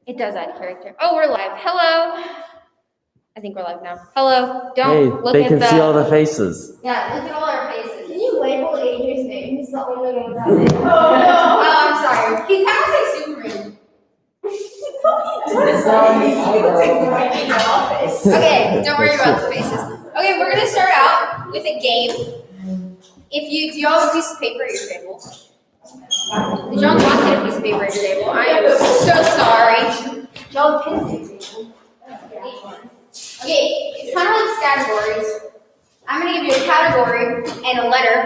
It does add character. Oh, we're live. Hello. I think we're live now. Hello. Don't Hey, look they at can the... see all the faces. Yeah, look at all our faces. Can you label AJ's name? He's the only one without it. Oh, no. Oh, I'm sorry. He kind of looks like Superman. Okay, don't worry about the faces. Okay, we're gonna start out with a game. Do y'all have a piece of paper at your table? Did y'all not get a piece of paper at your table? I am so sorry. Y'all have pins at your table. Okay, it's kind of like categories. I'm gonna give you a category and a letter,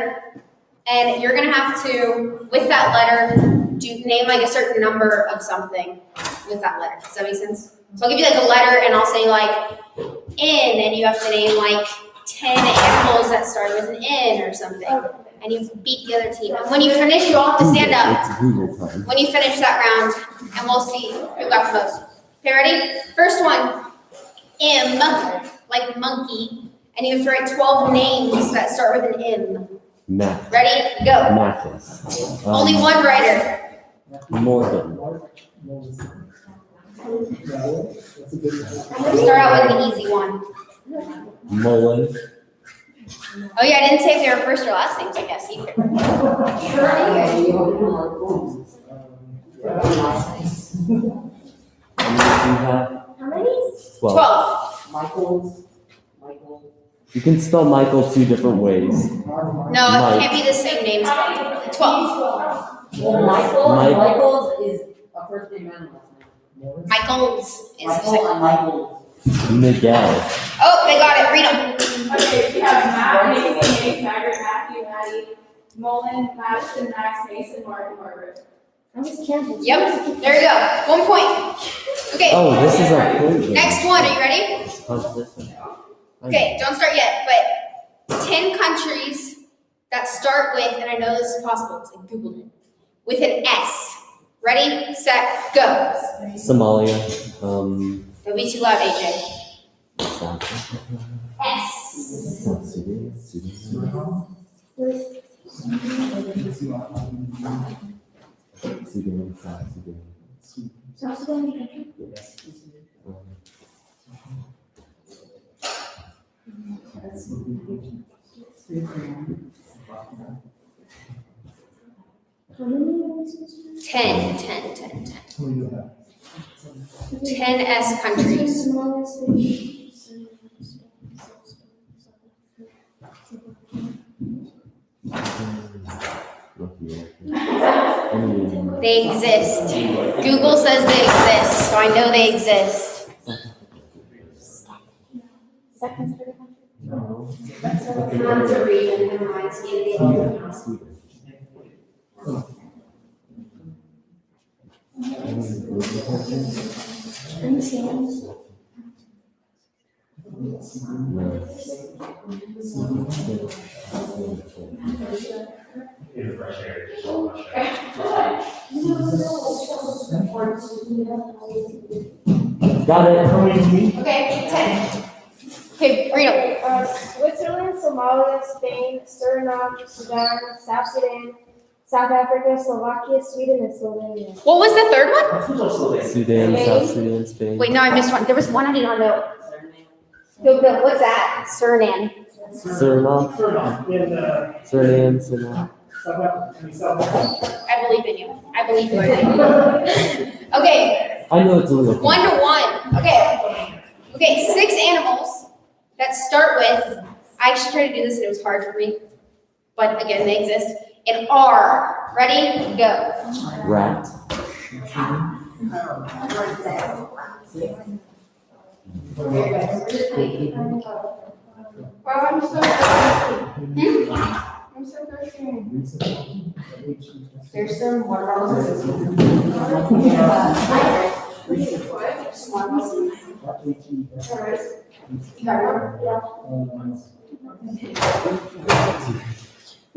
and you're gonna have to, with that letter, name like a certain number of something with that letter. Does that make sense? So I'll give you like a letter, and I'll say like N, and you have to name like 10 animals that start with an N or something, and you beat the other team. And when you finish, you all have to stand up. It's Google time. When you finish that round, and we'll see who got the most. Okay, ready? First one, M, like monkey, and you have to write 12 names that start with an M. Matt. Ready? Go. Mathis. Only one writer. Morgan. I'm gonna start out with an easy one. Mullen. Oh yeah, I didn't say if they were first or last names, I guess either. How many do you have? How many? 12. Michael. You can spell Michael two different ways. No, it can't be the same name. 12. Michael's is a first name and last name. Michael's is the Michael second. and Michael. Miguel. Oh, they got it. Read them. Okay, we have Matt, Mason, Mace, Margaret, Matthew, Maddie, Mullen, Madison, Max, Mason, Mark, Margaret. I'm just counting. Yep. There you go. 1 point. Okay. Oh, this is a point. Next one. Are you ready? How's this one? Okay, don't start yet, but 10 countries that start with, and I know this is possible because I Googled it, with an S. Ready, set, go. Somalia. Don't be too loud, AJ. South Africa. S. South Sudan. Sudan. South Sudan. South Sudan country? How many is 10. 10 S countries. They exist. Google says they exist, so I know they exist. Is that considered a country? No. It's a region, never mind, Sweden. Any sands? Got it. Okay, 10. Okay, read them. Switzerland, Somalia, Spain, Suriname, Sudan, South Sudan, South Africa, Slovakia, Sweden, and Slovenia. What was the third one? Sudan, South Sudan, Spain. Wait, no, I missed one. There was one I did not know. No, what's that? Suriname. Suriname. Suriname. I believe in you. I believe you. Okay, I know it's a little. 1 to 1. Okay, 6 animals that start with, I actually tried to do this and it was hard for me, but again, they exist. An R. Ready? Go. Rat. Wow, I'm so thirsty. I'm so thirsty. There's some watermelons.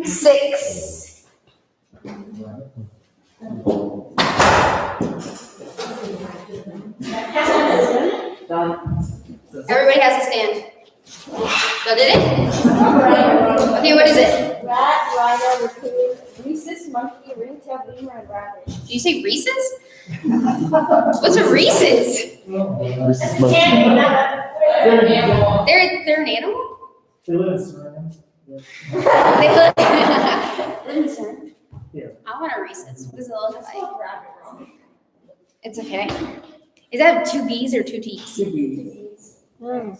Six. Done. Everybody has to stand. So did it? Okay, what is it? Rat, rhino, raccoon, rhesus, monkey, ringtail, lemur, and rabbit. Did you say Reese's? What's a Reese's? Reese's Munchies. They're an animal. They're an animal? They live in Smyrna. They live in Cern? Yeah. I want a Reese's. What does it look like? It's okay. Is that 2 B's or 2 T's? Two B's. Oh,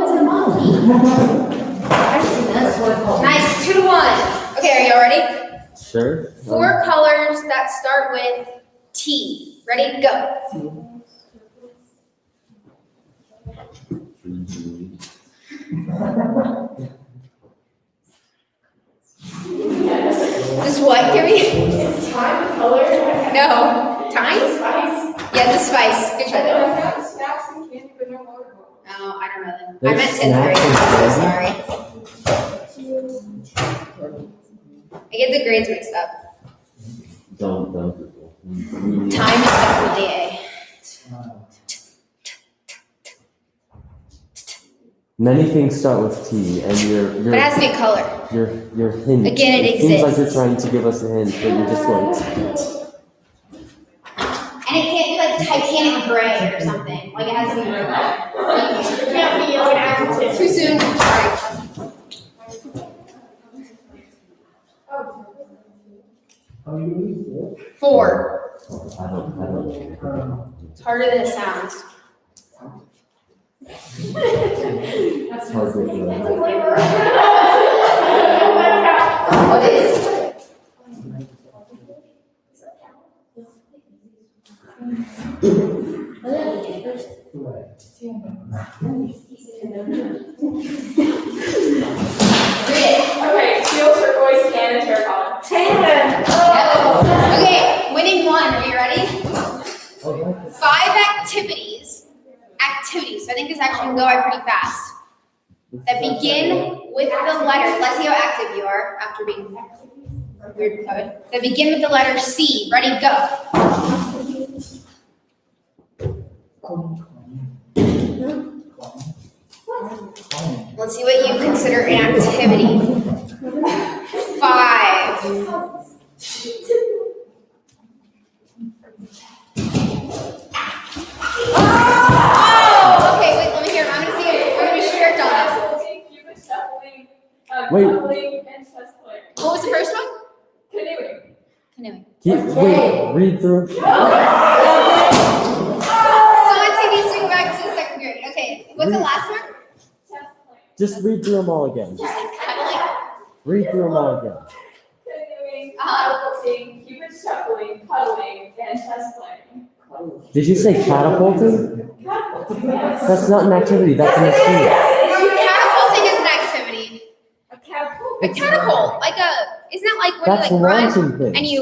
it's a monkey. I've seen this. Nice, 2 to 1. Okay, are y'all ready? Sure. 4 colors that start with T. Ready, go. This what, Kimmy? It's time, color. No. Time? Spice. Yeah, the spice. Good try though. Snacks and candy, but no water bottle. Oh, I don't know them. I There's meant 10th grade. snacks I'm and so sorry. I get the grades mixed up. Don't. Time is definitely A. Many things start with T, and But it has to be a color. your hint. Again, it seems like exists. you're trying to give us a hint, but you're just like. And it can't be like Titanic gray or something. Like it has to be real. It can't be like an adjective. Too soon. Sorry. How many do we do? 4. I don't. It's harder than it sounds. It's hard to do. What is? Read it. Okay, teal, turquoise, tan, and terracotta. Okay, winning 1. Are you ready? 5 activities. Activities. So I think this actually can go by pretty fast. That begin with the letter. Let's see how active you are after being weird code. That begin with the letter C. Ready? Go. Let's see what you consider an activity. 5. Oh, okay, wait, let me hear. I'm gonna see it. I'm gonna be strict on this. Castle, cupid shuffling, Wait. cuddling, and chess playing. What was the first one? Canoeing. Canoeing. Wait, read through. So let's take these two back to the 2nd grade. Okay, what's the last one? Chess playing. Just read through them all again. Just like cuddling. Read through them all again. Canoeing, Uh-huh. catapulting, cupid shuffling, cuddling, and chess playing. Did you say catapulting? Catapulting, yes. That's not an activity. That's a machine. Catapulting is an activity. A catapult. A catapult, like a, isn't that like when That's you like run launching things. and you?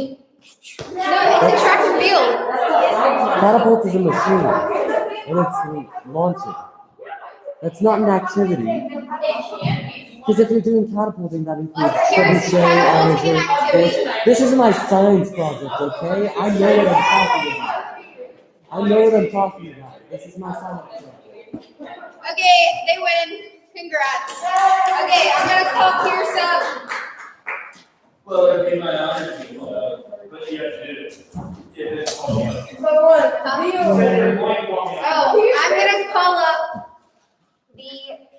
No, it's a track and field. Catapult is a machine, and it's launching. That's not an activity. It can be. Because if you're doing catapulting, that includes Here's trebuchet, catapulting an amateur. activity. This is my science project, okay? I know what I'm talking about. I know what I'm talking about. This is my science project. Okay, they win. Congrats. Okay, I'm gonna call Pierce up. Well, it'd be my honor to, but you have to do it. Yeah, it's all about it. Oh, I'm gonna call up the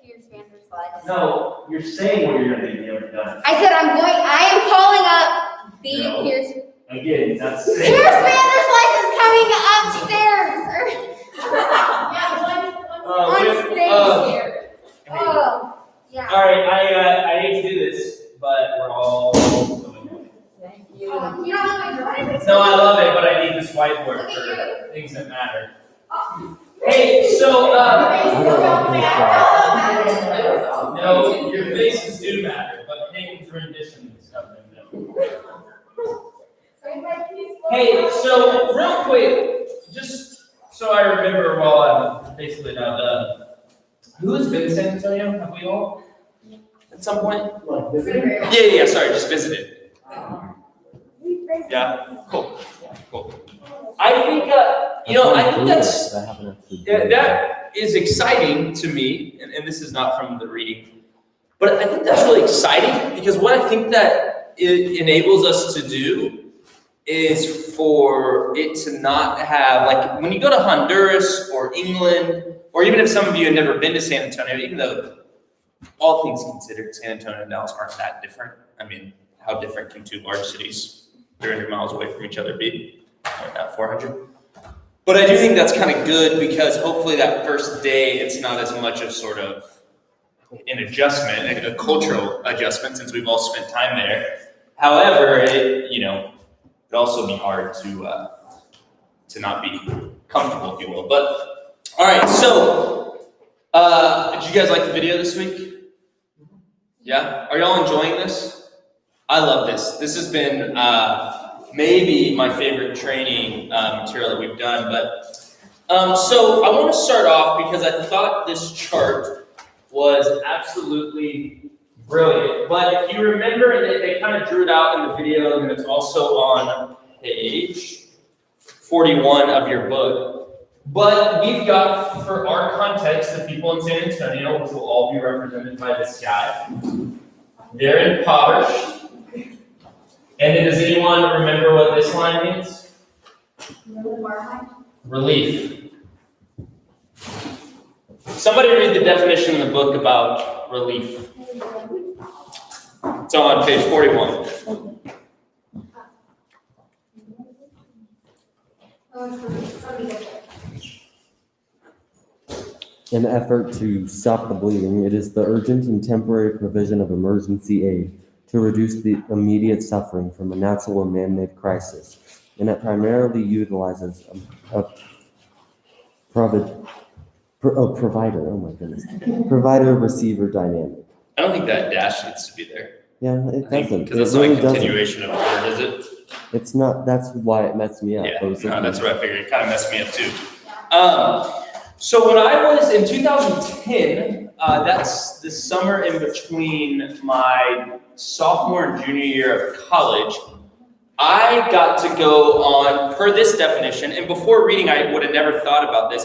Pierce Vanderslice. No, you're saying what you're gonna do, you haven't done I said I am calling up the No. Pierce. it. Again, that's Pierce saying. Vanderslice is coming upstairs. On stage here. Oh, yeah. All right, I hate to do this, but we're all. Thank you. Oh, you don't know my drawing? No, I love it, but I need this whiteboard Look at for things that matter. Hey, so, I don't like this guy. no, your faces do matter, but Nathan's rendition and stuff, no. Hey, so real quick, just so I remember while I'm basically now done, who has been to San Antonio? Have we all? At some point? Like this. Yeah, sorry, just visited. Yeah, cool. I think, I think that's, I haven't actually. that is exciting to me, and this is not from the reading, but I think that's really exciting because what I think that it enables us to do is for it to not have, like, when you go to Honduras or England, or even if some of you have never been to San Antonio, even though all things considered, San Antonio and Dallas aren't that different. I mean, how different can two large cities 300 miles away from each other be? Like that, 400? But I do think that's kind of good because hopefully that first day, it's not as much of sort of an adjustment, a cultural adjustment, since we've all spent time there. However, it, you know, it'd also be hard to not be comfortable, if you will. But all right, so did you guys like the video this week? Yeah, are y'all enjoying this? I love this. This has been maybe my favorite training material that we've done. But so I want to start off because I thought this chart was absolutely brilliant. But if you remember, they kind of drew it out in the video, and it's also on page 41 of your book. But we've got, for our context, the people in San Antonio, which will all be represented by this guy. They're impoverished. And then does anyone remember what this line means? Relief. Somebody read the definition in the book about relief. It's on page 41. In an effort to stop the bleeding, it is the urgent and temporary provision of emergency aid to reduce the immediate suffering from a natural or man-made crisis, and it primarily utilizes a provider-receiver dynamic. I don't think that dash needs to be there. Yeah, it doesn't. Because it's It really not a continuation of a word, is it? It's not. That's why it messed me up. Yeah, I was no, thinking- that's what I figured. It kind of messed me up too. So when I was in 2010, that's the summer in between my sophomore and junior year of college, I got to go on, per this definition, and before reading, I would have never thought about this,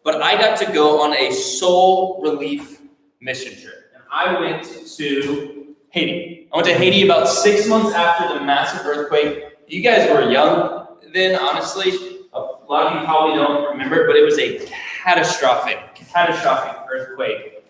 but I got to go on a soul relief mission trip. And I went to Haiti. I went to Haiti about 6 months after the massive earthquake. You guys were young then, honestly. A lot of you probably don't remember, but it was a catastrophic earthquake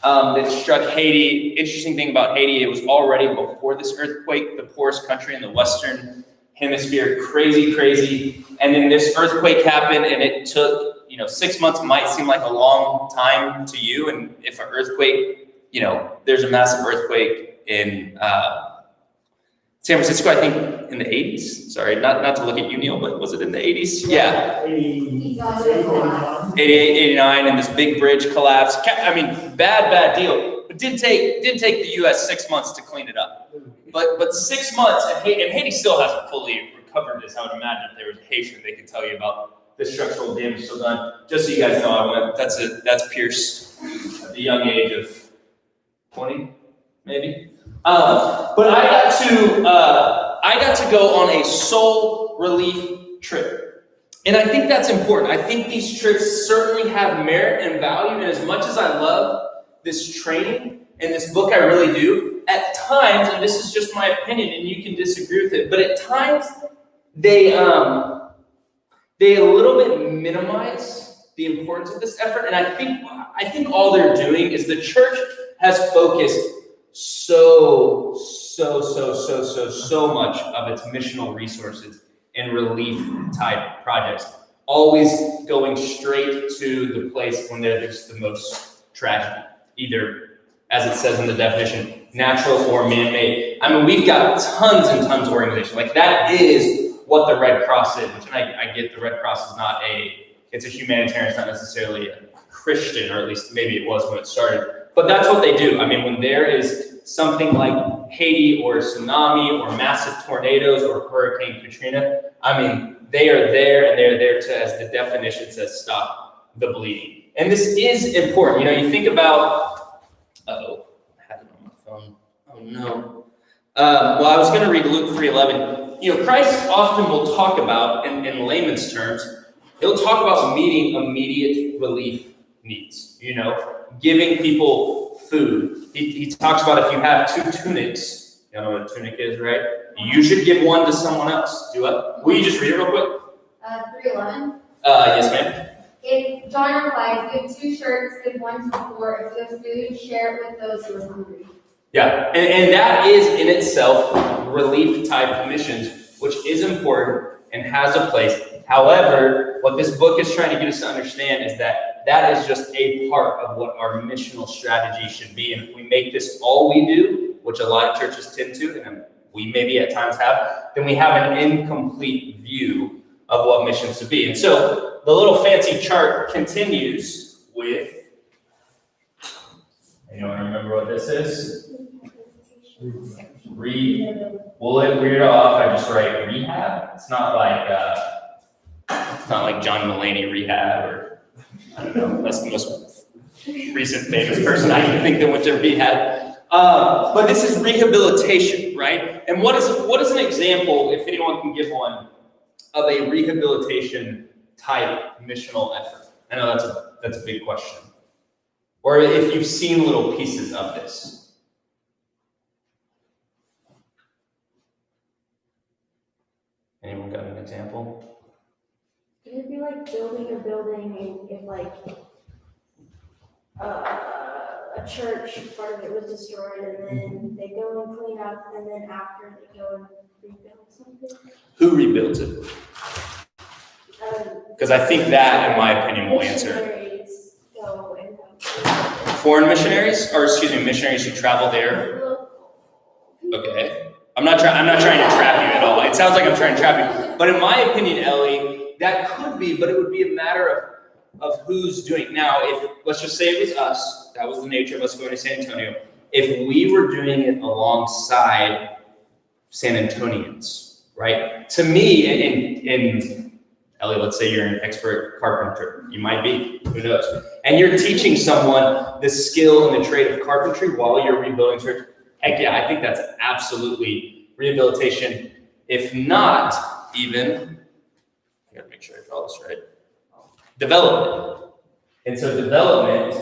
that struck Haiti. Interesting thing about Haiti, it was already before this earthquake, the poorest country in the Western Hemisphere, crazy. And then this earthquake happened, and it took, 6 months might seem like a long time to you. And if an earthquake, there's a massive earthquake in San Francisco, I think in the 80s. Sorry, not to look at you, Neil, but was it in the 80s? Yeah. 88, 88, 89, and this big bridge collapsed. I mean, bad deal. But did take the U.S. 6 months to clean it up. But 6 months, and Haiti still hasn't fully recovered this. I would imagine if there was a Haitian, they could tell you about the structural damage still done. Just so you guys know, that's Pierce at the young age of 20, maybe. But I got to go on a soul relief trip. And I think that's important. I think these trips certainly have merit and value. And as much as I love this training and this book, I really do, at times, and this is just my opinion and you can disagree with it, but at times they a little bit minimize the importance of this effort. And I think all they're doing is the church has focused so much of its missional resources in relief type projects, always going straight to the place when there's the most tragedy, either, as it says in the definition, natural or man-made. I mean, we've got tons and tons of organizations. Like, that is what the Red Cross is, which I get the Red Cross is it's a humanitarian, it's not necessarily a Christian, or at least maybe it was when it started. But that's what they do. I mean, when there is something like Haiti or tsunami or massive tornadoes or Hurricane Katrina, I mean, they are there, and they're there to, as the definition says, stop the bleeding. And this is important. You think about, I had it on my phone. Oh no. Well, I was going to read Luke 3:11. Christ often will talk about, in layman's terms, he'll talk about meeting immediate relief needs, giving people food. He talks about if you have 2 tunics You know what a tunic is, right? You should give one to someone else. Do what? Will you just read it real quick? 3:11. Yes, ma'am. If John replies, give 2 shirts, give 1 to the poor. If you have food, share it with those who are hungry. Yeah, and that is in itself relief type missions, which is important and has a place. However, what this book is trying to get us to understand is that that is just a part of what our missional strategy should be. And if we make this all we do, which a lot of churches tend to, and we maybe at times have, then we have an incomplete view of what missions should be. And so the little fancy chart continues with, anyone remember what this is? We'll read it off. I just write rehab. It's not like John Mulaney rehab, or I don't know. That's the most recent famous person I can think that went to rehab. But this is rehabilitation, right? And what is an example, if anyone can give one, of a rehabilitation type missional effort? I know that's a big question. Or if you've seen little pieces of this. Anyone got an example? It'd be like building a building and if like a church, part of it was destroyed and then they go and clean up and then after they go and rebuild something. Who rebuilds it? Because I think that, in my opinion, will answer. Missionaries go and help. Foreign missionaries, or excuse me, missionaries who travel there. Okay. I'm not trying to trap you at all. It sounds like I'm trying to trap you. But in my opinion, Ellie, that could be, but it would be a matter of who's doing it. Now, if, let's just say it was us, that was the nature of us going to San Antonio. If we were doing it alongside San Antonians, right? To me, in Ellie, let's say you're an expert carpenter. You might be, who knows? And you're teaching someone the skill and the trade of carpentry while you're rebuilding church. Heck yeah, I think that's absolutely rehabilitation. If not, even, I gotta make sure I draw this right. Development. And so development,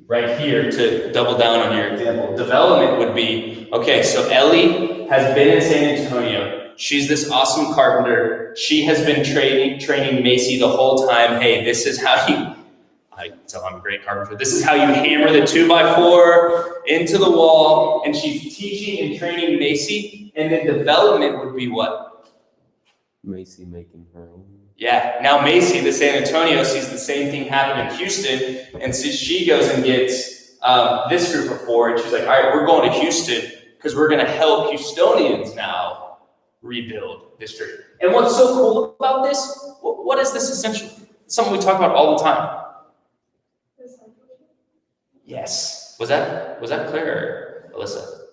right here to double down on your example, development would be, okay, so Ellie has been in San Antonio. She's this awesome carpenter. She has been training Macy the whole time. Hey, this is how I tell I'm a great carpenter. This is how you hammer the 2x4 into the wall. And she's teaching and training Macy. And then development would be what? Macy making her own. Yeah. Now Macy, the San Antonio, sees the same thing happen in Houston. And so she goes and gets this group of 4. And she's like, all right, we're going to Houston because we're going to help Houstonians now rebuild this church. And what's so cool about this? What is this essentially? Something we talk about all the time. Yes. Was that Claire or Alyssa?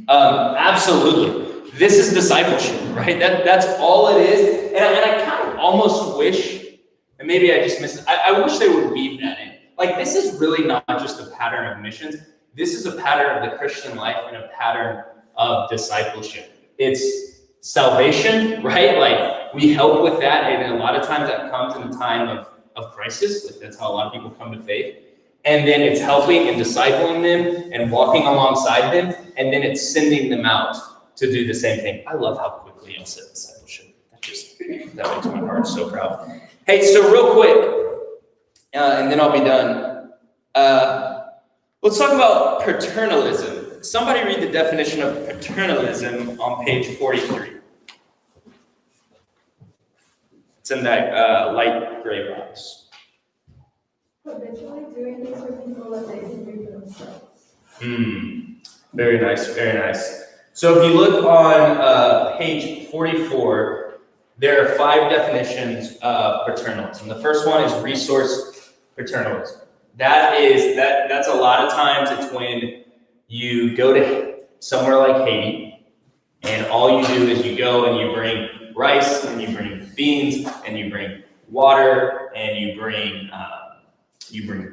Absolutely. This is discipleship, right? That's all it is. And I kind of almost wish, and maybe I just missed it, I wish they would weave that in. Like, this is really not just a pattern of missions. This is a pattern of the Christian life and a pattern of discipleship. It's salvation, right? Like, we help with that. And a lot of times that comes in a time of crisis. Like, that's how a lot of people come to faith. And then it's helping and discipling them and walking alongside them. And then it's sending them out to do the same thing. I love how quickly you said discipleship. That makes my heart so proud. Hey, so real quick, and then I'll be done. Let's talk about paternalism. Somebody read the definition of paternalism on page 43. It's in that light gray box. Habitually doing things for people that they can do for themselves. Very nice, very nice. So if you look on page 44, there are 5 definitions of paternalism. The first one is resource paternalism. That's a lot of times it's when you go to somewhere like Haiti, and all you do is you go and you bring rice, and you bring beans, and you bring water, and you bring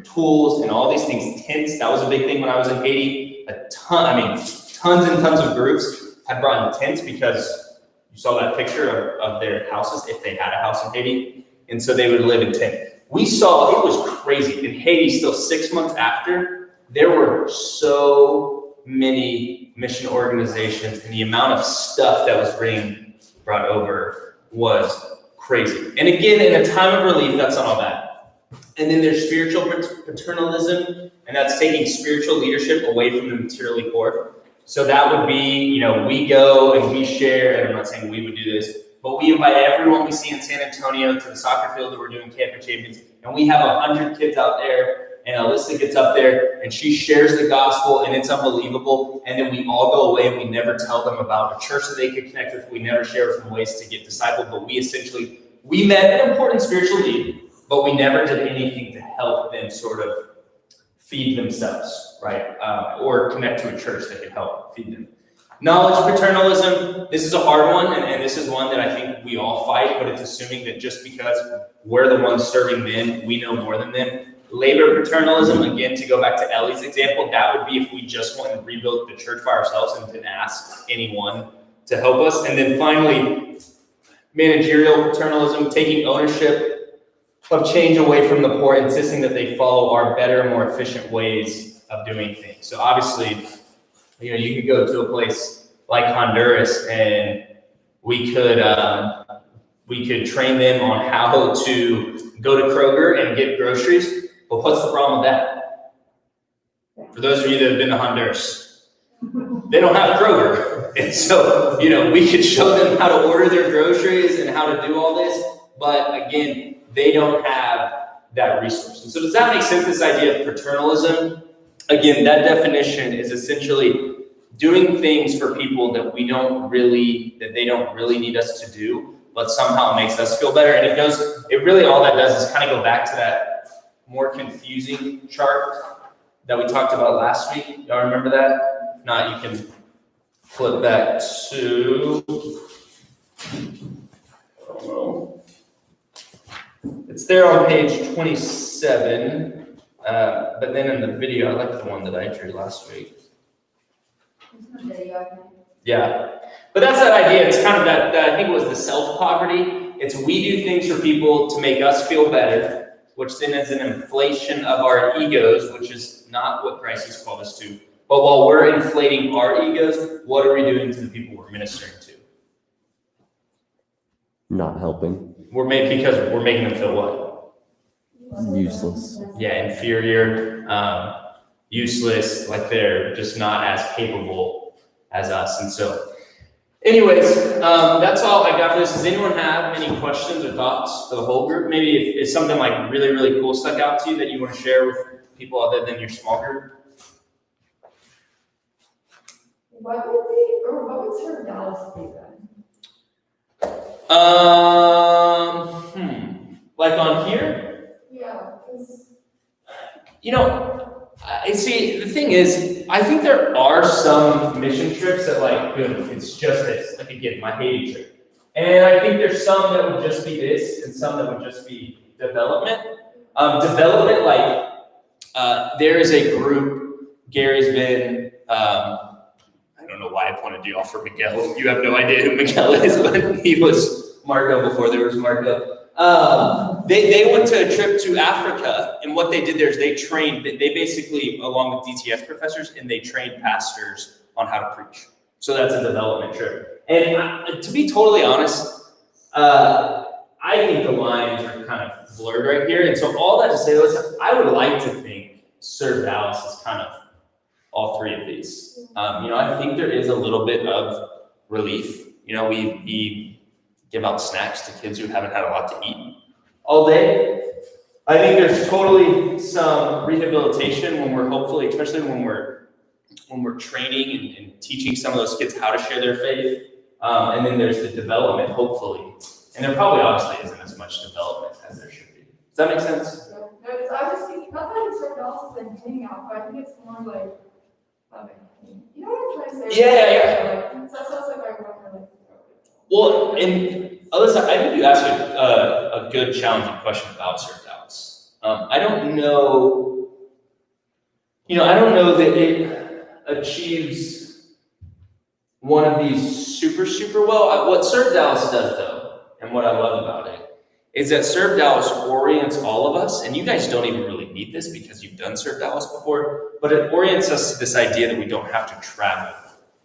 tools and all these things. Tents, that was a big thing when I was in Haiti. Tons and tons of groups had brought in tents because you saw that picture of their houses if they had a house in Haiti. And so they would live in tents. we saw, it was crazy. In Haiti, still 6 months after, there were so many mission organizations, and the amount of stuff that was being brought over was crazy. And again, in a time of relief, that's not all bad. And then there's spiritual paternalism, and that's taking spiritual leadership away from the materially poor. So that would be, we go and we share, and I'm not saying we would do this, but we invite everyone we see in San Antonio to the soccer field that we're doing Camp for Champions, and we have 100 kids out there, and Alyssa gets up there, and she shares the gospel, and it's unbelievable, and then we all go away, and we never tell them about a church that they could connect with. We never share with them ways to get discipled, but we met an important spiritual need, but we never did anything to help them sort of feed themselves, right? Or connect to a church that could help feed them. Knowledge paternalism, this is a hard one, and this is one that I think we all fight, but it's assuming that just because we're the ones serving them, we know more than them. Labor paternalism, again, to go back to Ellie's example, that would be if we just went and rebuilt the church by ourselves and didn't ask anyone to help us. And then finally, managerial paternalism, taking ownership of change away from the poor, insisting that they follow our better, more efficient ways of doing things. So obviously, you could go to a place like Honduras, and we could train them on how to go to Kroger and get groceries. But what's the problem with that? For those of you that have been to Honduras, they don't have Kroger. And so, we could show them how to order their groceries and how to do all this. But again, they don't have that resource. And so does that make sense, this idea of paternalism? Again, that definition is essentially doing things for people that they don't really need us to do, but somehow makes us feel better. And all that does is kind of go back to that more confusing chart that we talked about last week. Y'all remember that? If not, you can flip back to, it's there on page 27, but then in the video, I like the one that I drew last week. Yeah, but that's that idea. It's kind of that I think it was the self-poverty. It's we do things for people to make us feel better, which then is an inflation of our egos, which is not what Christ has called us to. But while we're inflating our egos, what are we doing to the people we're ministering to? Not helping. Because we're making them feel what? Useless. Yeah, inferior, useless, like they're just not as capable as us. And so, anyways, that's all I got for this. Does anyone have any questions or thoughts for the whole group? Maybe if something like really, really cool stuck out to you that you want to share with people other than your small group? What would Sir Dallas be then? Like on here? Yeah, See, the thing is, I think there are some mission trips that it's just this, like again, my Haiti trip. And I think there's some that would just be this and some that would just be development. There is a group, Gary's been, I don't know why I pointed you off for Miguel. You have no idea who Miguel is, but he was Marco before there was Marco. They went to a trip to Africa, and what they did there is they basically, along with DTS professors, and they trained pastors on how to preach. So that's a development trip. And to be totally honest, I think the lines are kind of blurred right here. And so all that to say, listen, I would like to think Sir Dallas is kind of all three of these. I think there is a little bit of relief. We give out snacks to kids who haven't had a lot to eat all day. I think there's totally some rehabilitation when we're hopefully, especially when we're training and teaching some of those kids how to share their faith. And then there's the development, hopefully. And there probably obviously isn't as much development as there should be. Does that make sense? I was thinking, not that it's Sir Dallas and hanging out, but I think it's more like, you know what I'm trying to say? Yeah. So that's like I wonder, Well, and Alyssa, I think you asked a good challenging question about Sir Dallas. I don't know that it achieves one of these super, super well. What Sir Dallas does though, and what I love about it, is that Serve Dallas orients all of us, and you guys don't even really need this because you've done Serve Dallas before, but it orients us to this idea that we don't have to travel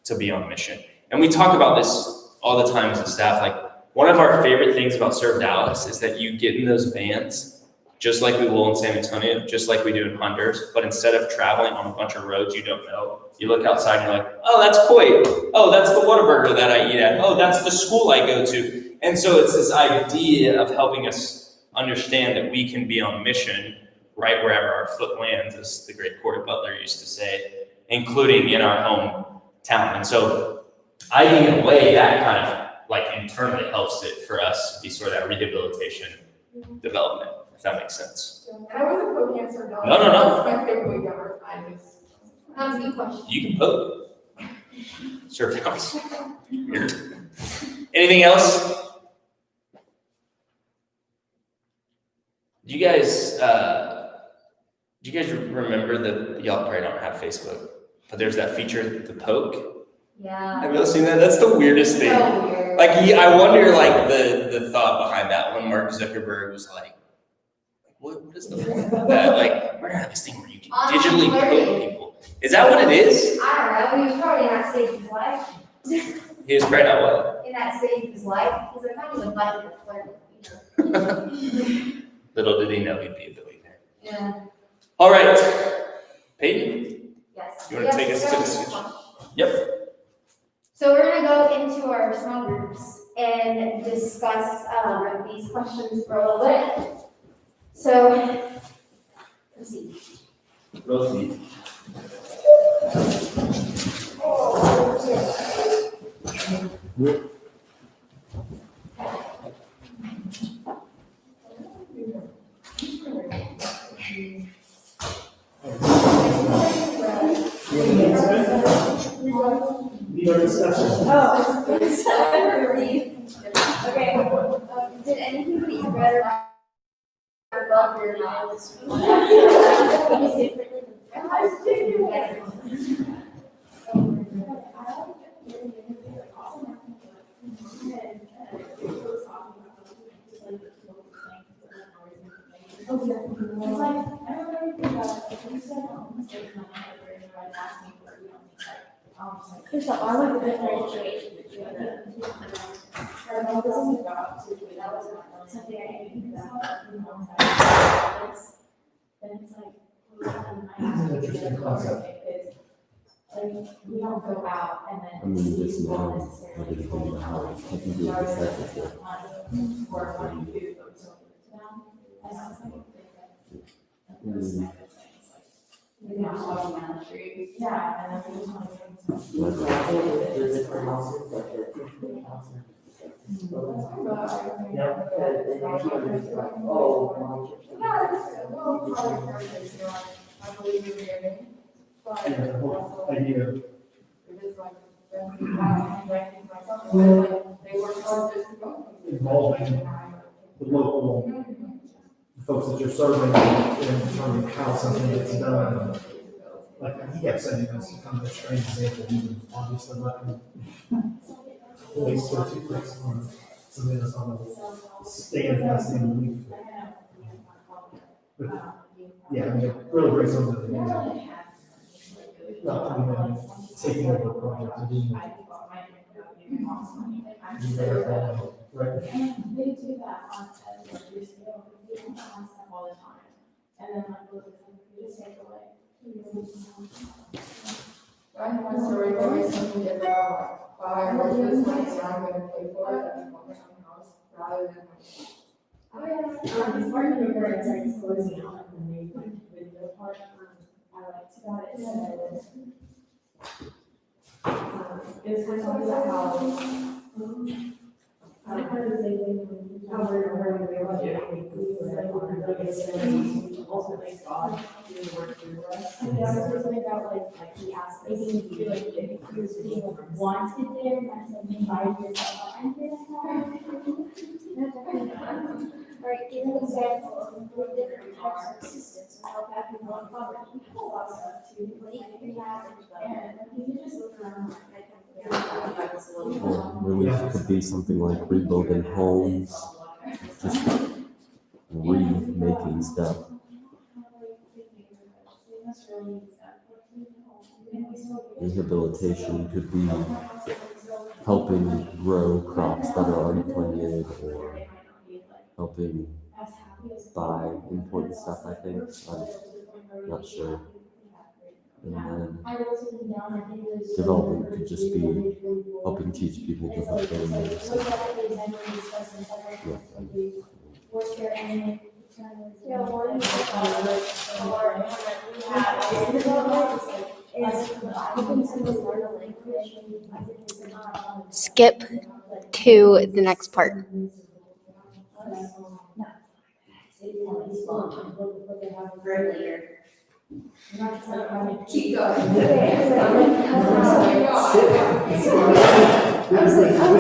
to be on mission. And we talk about this all the time as a staff. Like, one of our favorite things about Serve Dallas is that you get in those vans, just like we will in San Antonio, just like we do in Honduras, but instead of traveling on a bunch of roads you don't know, you look outside and you're like, oh, that's Coit. Oh, that's the Whataburger that I eat at. Oh, that's the school I go to. And so it's this idea of helping us understand that we can be on mission right wherever our foot lands, as the great Corey Butler used to say, including in our hometown. And so I think in a way that kind of like internally helps it for us be sort of that rehabilitation development, if that makes sense. And I wasn't poking at Sir Dallas. No, no, no. That's my favorite week ever. I just. That's a good question. You can poke. Serve Dallas. Weird. Anything else? Do you guys remember that y'all probably don't have Facebook, but there's that feature, the poke? Yeah. Have y'all seen that? That's the weirdest thing. So weird. Like, I wonder, like, the thought behind that when Mark Zuckerberg was like, what is the point of that? Like, we're gonna have this thing where you can digitally poke people. Is that what it is? I don't know, he was probably in that stage of his life, He was probably not well. in that stage of his life, he's like, I need a button to flirt with, Little did he know he'd be a billionaire. Yeah, All right, Peyton, yes. you wanna take us to the sketch? Yep. So we're gonna go into our small groups and discuss, these questions for a little bit. So, let's see. Rosie. Lead our discussion. Oh, okay, did anybody read above your knowledge? First off, I like the differentiation between the two. Something I think about. Then it's like. It's an interesting concept. We don't go out and then. I mean, just now, everything about how it's taking to the second. Yeah, and then we just want to. I believe you're hearing. But Yeah, the whole idea of it is like, them ranking myself, like, they work hard just to go. involving the local folks that you're serving and determining how something gets done. Like, he kept saying this kind of a strange example, even obviously not waste or two clicks on something that's on a stand, that's in the week. But, yeah, I mean, it really brings something to the table. Not coming in, taking over a project and doing it. You better follow, right? They do that on a larger scale, because we don't have stuff all the time. And then like, we just take away. I have my story going something different, like, buy or this money, so I'm gonna pay for it, and focus on the house, rather than. Oh, yeah. It's part of the word, it's like closing out and then maybe like video part, I liked about it, so. It's kind of about how. How we're ultimately God doing the work through us. And yeah, there's something about like he asked, maybe you feel like if he was being wanted there, that's like invite yourself, I'm here to right, give an example of the different types of assistance and help out people in poverty. We have a lot of stuff too, but even if you have, and you can just look around like. Or relief could be something like rebuilding homes, just remaking stuff. Rehabilitation could be helping grow crops that are already planted or helping buy important stuff, I think. I'm not sure. And then development could just be helping teach people different things. Skip to the next part. Keep going.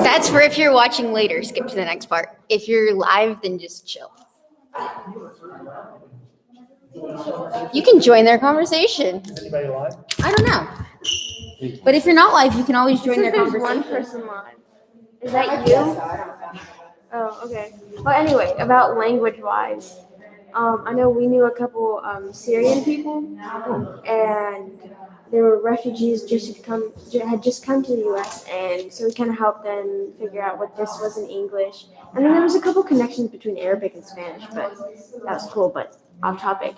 That's for if you're watching later, skip to the next part. If you're live, then just chill. You can join their conversation. Anybody live? I don't know. But if you're not live, you can always join their There's one conversation. person live. Is that you? Oh, okay. Well, anyway, about language-wise, I know we knew a couple Syrian people, and they were refugees had just come to the U.S., and so we kind of helped them figure out what this was in English. And then there was a couple connections between Arabic and Spanish, but that was cool, but off topic.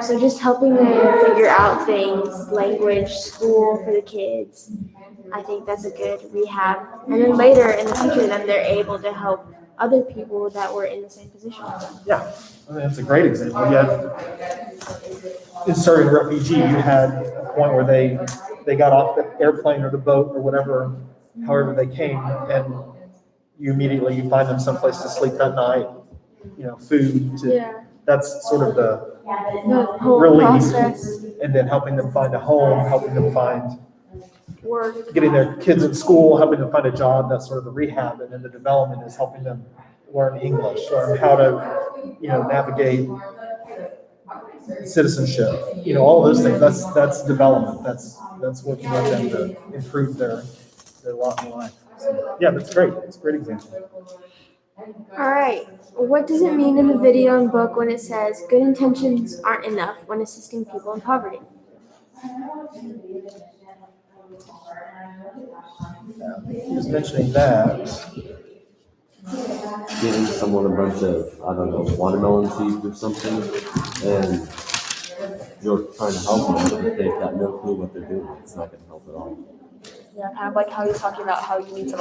So just helping them figure out things, language, school for the kids. I think that's a good rehab. And then later in the future, then they're able to help other people that were in the same position. Yeah, I mean, that's a great example. You had, in Syrian refugee, you had a point where they got off the airplane or the boat or whatever, however they came, and you immediately find them someplace to sleep that night, food to, Yeah. that's sort of the The whole relief. process, And then helping them find a home, helping them find, work. getting their kids in school, helping them find a job, that's sort of the rehab. And then the development is helping them learn English, learn how to, navigate citizenship, all those things. That's development. That's working with them to improve their lot in life. So, yeah, that's great. It's a great example. All right. What does it mean in the video and book when it says good intentions aren't enough when assisting people in poverty? He was mentioning that. Giving someone a bunch of, watermelon seeds or something, and you're trying to help them, but if they've got no clue what they're doing, it's not going to help at all. Yeah, kind of like how you're talking about how you need to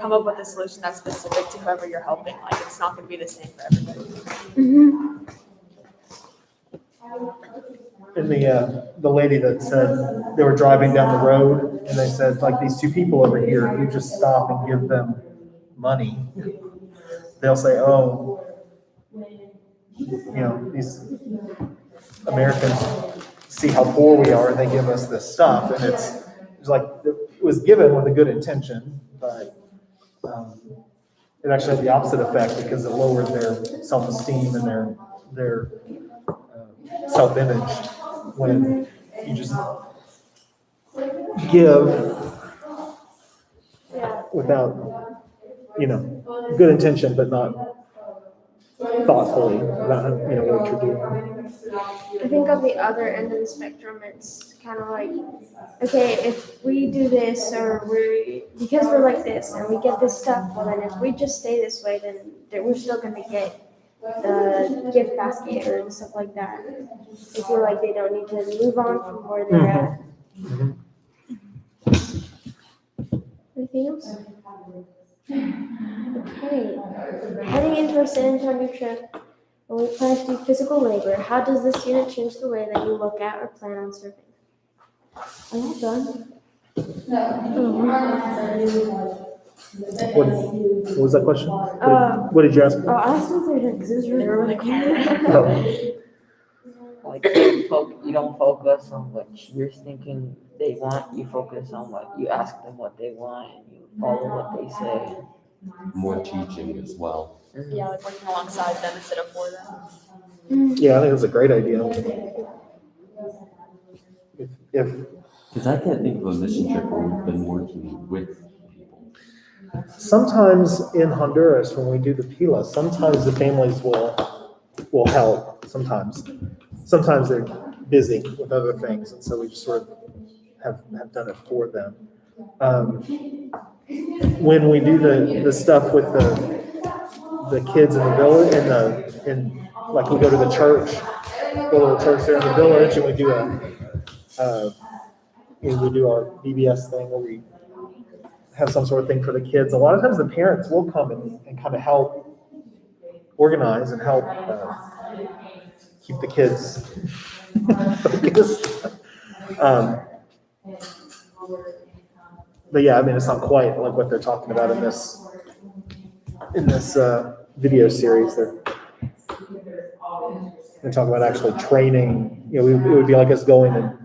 come up with a solution that's specific to whoever you're helping. Like it's not going to be the same for everybody. Mm-hmm. And the lady that said they were driving down the road and they said, these two people over here, if you just stop and give them money, they'll say, oh, these Americans see how poor we are and they give us this stuff. And it was given with a good intention, but it actually had the opposite effect because it lowered their self-esteem and their self-image when you just give without, good intention, but not thoughtfully about, what you're doing. I think on the other end of the spectrum, it's kind of like, okay, if we do this because we're like this and we get this stuff, well then if we just stay this way, then we're still going to get the gift basket or stuff like that. They feel like they don't need to move on from where they're at. Anything else? Okay. Heading into our San Antonio trip, when we plan to do physical labor, how does this unit change the way that you look at or plan on serving? Are you done? What was that question? What did you ask? Oh, I asked if they're done because it was really quick. Oh. Like you don't focus on what you're thinking they want. You focus on what you ask them what they want, and you follow what they say. More teaching as well. Yeah, like working alongside them instead of for them. Yeah, I think it's a great idea. If Because I can't think of a mission trip where we've been working with people. sometimes in Honduras, when we do the pila, sometimes the families will help, sometimes. Sometimes they're busy with other things, and so we just sort of have done it for them. When we do the stuff with the kids in the village, like we go to the church, go to the church there in the village, and we do we do our VBS thing where we have some sort of thing for the kids. A lot of times the parents will come and kind of help organize and help keep the kids focused. But yeah, I mean, it's not quite like what they're talking about in this video series. They're talking about actually training. It would be like us going and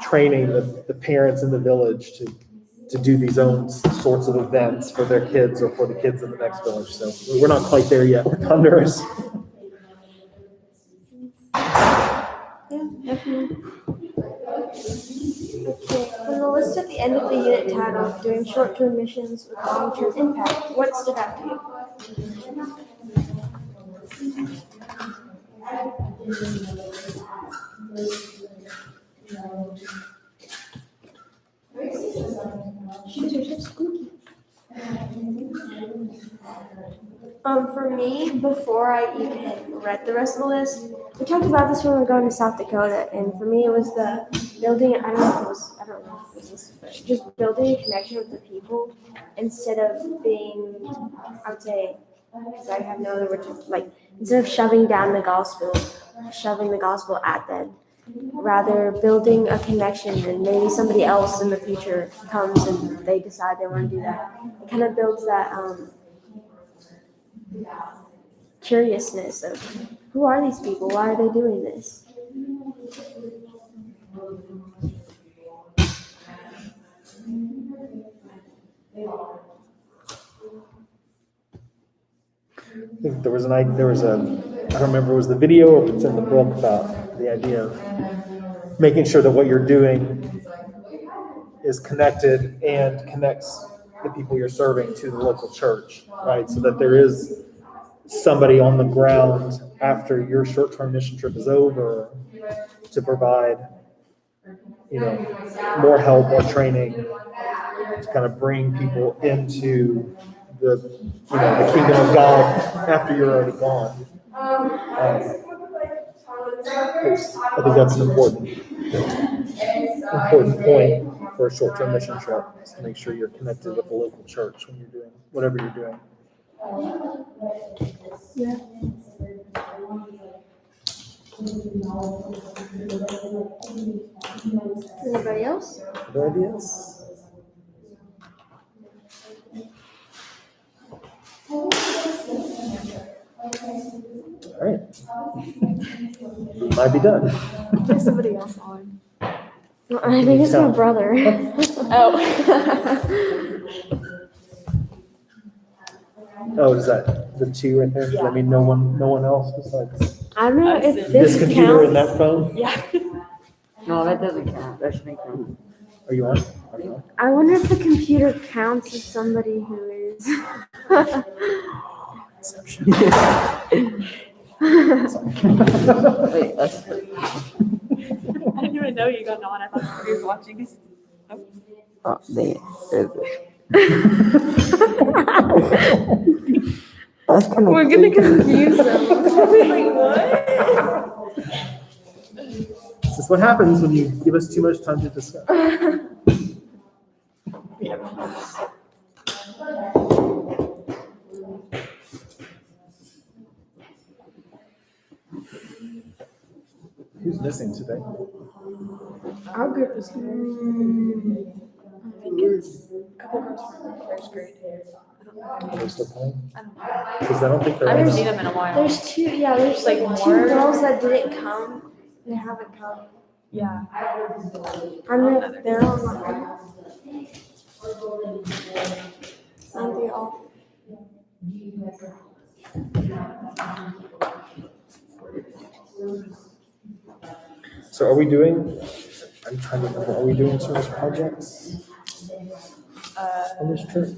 training the parents in the village to do these own sorts of events for their kids or for the kids in the next village. So we're not quite there yet with Honduras. Yeah, definitely. Okay, from the list at the end of the unit titled Doing Short-Term Missions with Long-Term Impact, what stood out to you? Shoes are so squeaky. For me, before I even read the rest of the list, we talked about this when we were going to South Dakota, and for me, it was the building. I don't know if it was, but just building a connection with the people instead of being, I would say, because I have no other word to, like, instead of shoving the gospel at them, rather building a connection, and maybe somebody else in the future comes and they decide they want to do that. It kind of builds that curiousness of who are these people? Why are they doing this? I think there was I don't remember if it was the video or if it's in the book about the idea of making sure that what you're doing is connected and connects the people you're serving to the local church, right? So that there is somebody on the ground after your short-term mission trip is over to provide, more help or training to kind of bring people into the kingdom of God after you're already gone. I think that's an important point for a short-term mission trip, is to make sure you're connected with the local church when you're doing whatever you're doing. Yeah. Anybody else? Other ideas? All right. Might be done. There's somebody else on. I think it's my brother. Oh, is that the two right there? Does that mean no one else besides I don't know if this this computer and counts. that phone? Yeah. No, that doesn't count. That shouldn't count. Are you on? Are you on? I wonder if the computer counts as somebody who is. Inception. Wait, that's I didn't even know you got on. I thought somebody was watching. oh, dang it. There's That's kind of. We're gonna confuse them. Like, what? This is what happens when you give us too much time to discuss. Who's missing today? Our group is. I think it's a couple girls from first grade. Are they still playing? I don't know. Because I don't think they're I haven't on. seen them in a while. There's two. Yeah, there's like Like two more? girls that didn't come. They haven't come. Yeah. I don't know if they're online. Aren't they all? So are we doing, I'm trying to remember, are we doing service projects on this trip?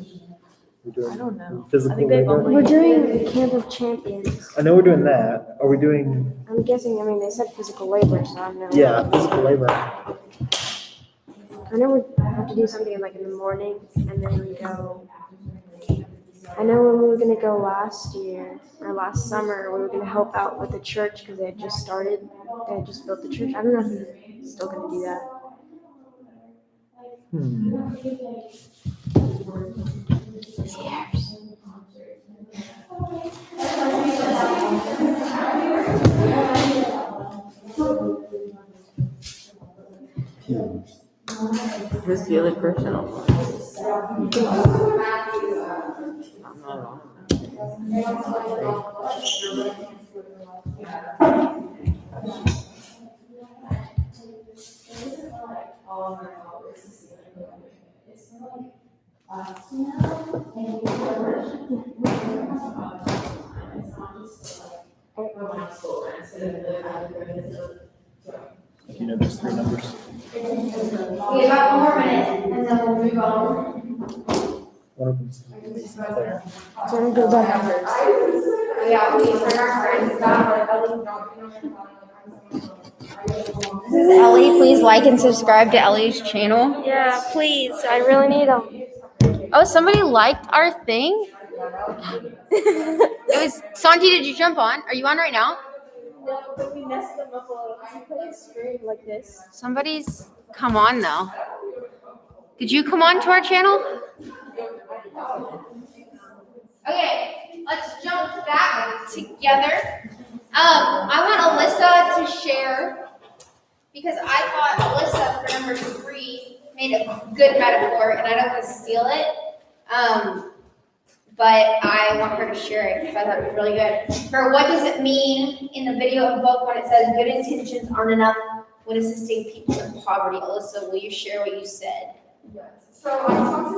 We're doing I don't know. I physical think they've labor. only- We're doing Camp of Champions. I know we're doing that. Are we doing, I'm guessing, I mean, they said physical labor, so I don't know. yeah, physical labor? I know we have to do something like in the morning and then we go. I know when we were gonna go last year or last summer, we were gonna help out with the church because they had just started. They had just built the church. I don't know if they're still gonna do that. Who's the other person online? I'm not on. You know, just three numbers. Okay, about 1 more minute, and then we'll move on. One of them's Claire. So I'm gonna go back. Yeah, we turn our friends back. This is Ellie. Please like and subscribe to Ellie's channel. Yeah, please. I really need them. Oh, somebody liked our thing? It was Santi, did you jump on? Are you on right now? No, but we messed them up a little. Cause you put a screen like this. Somebody's come on though. Did you come on to our channel? Okay, let's jump back together. I want Alyssa to share because I thought Alyssa for number 3 made a good metaphor and I don't want to steal it. But I want her to share it because I thought it was really good. For what does it mean in the video and book when it says good intentions aren't enough when assisting people in poverty? Alyssa, will you share what you said? Yes. So I talked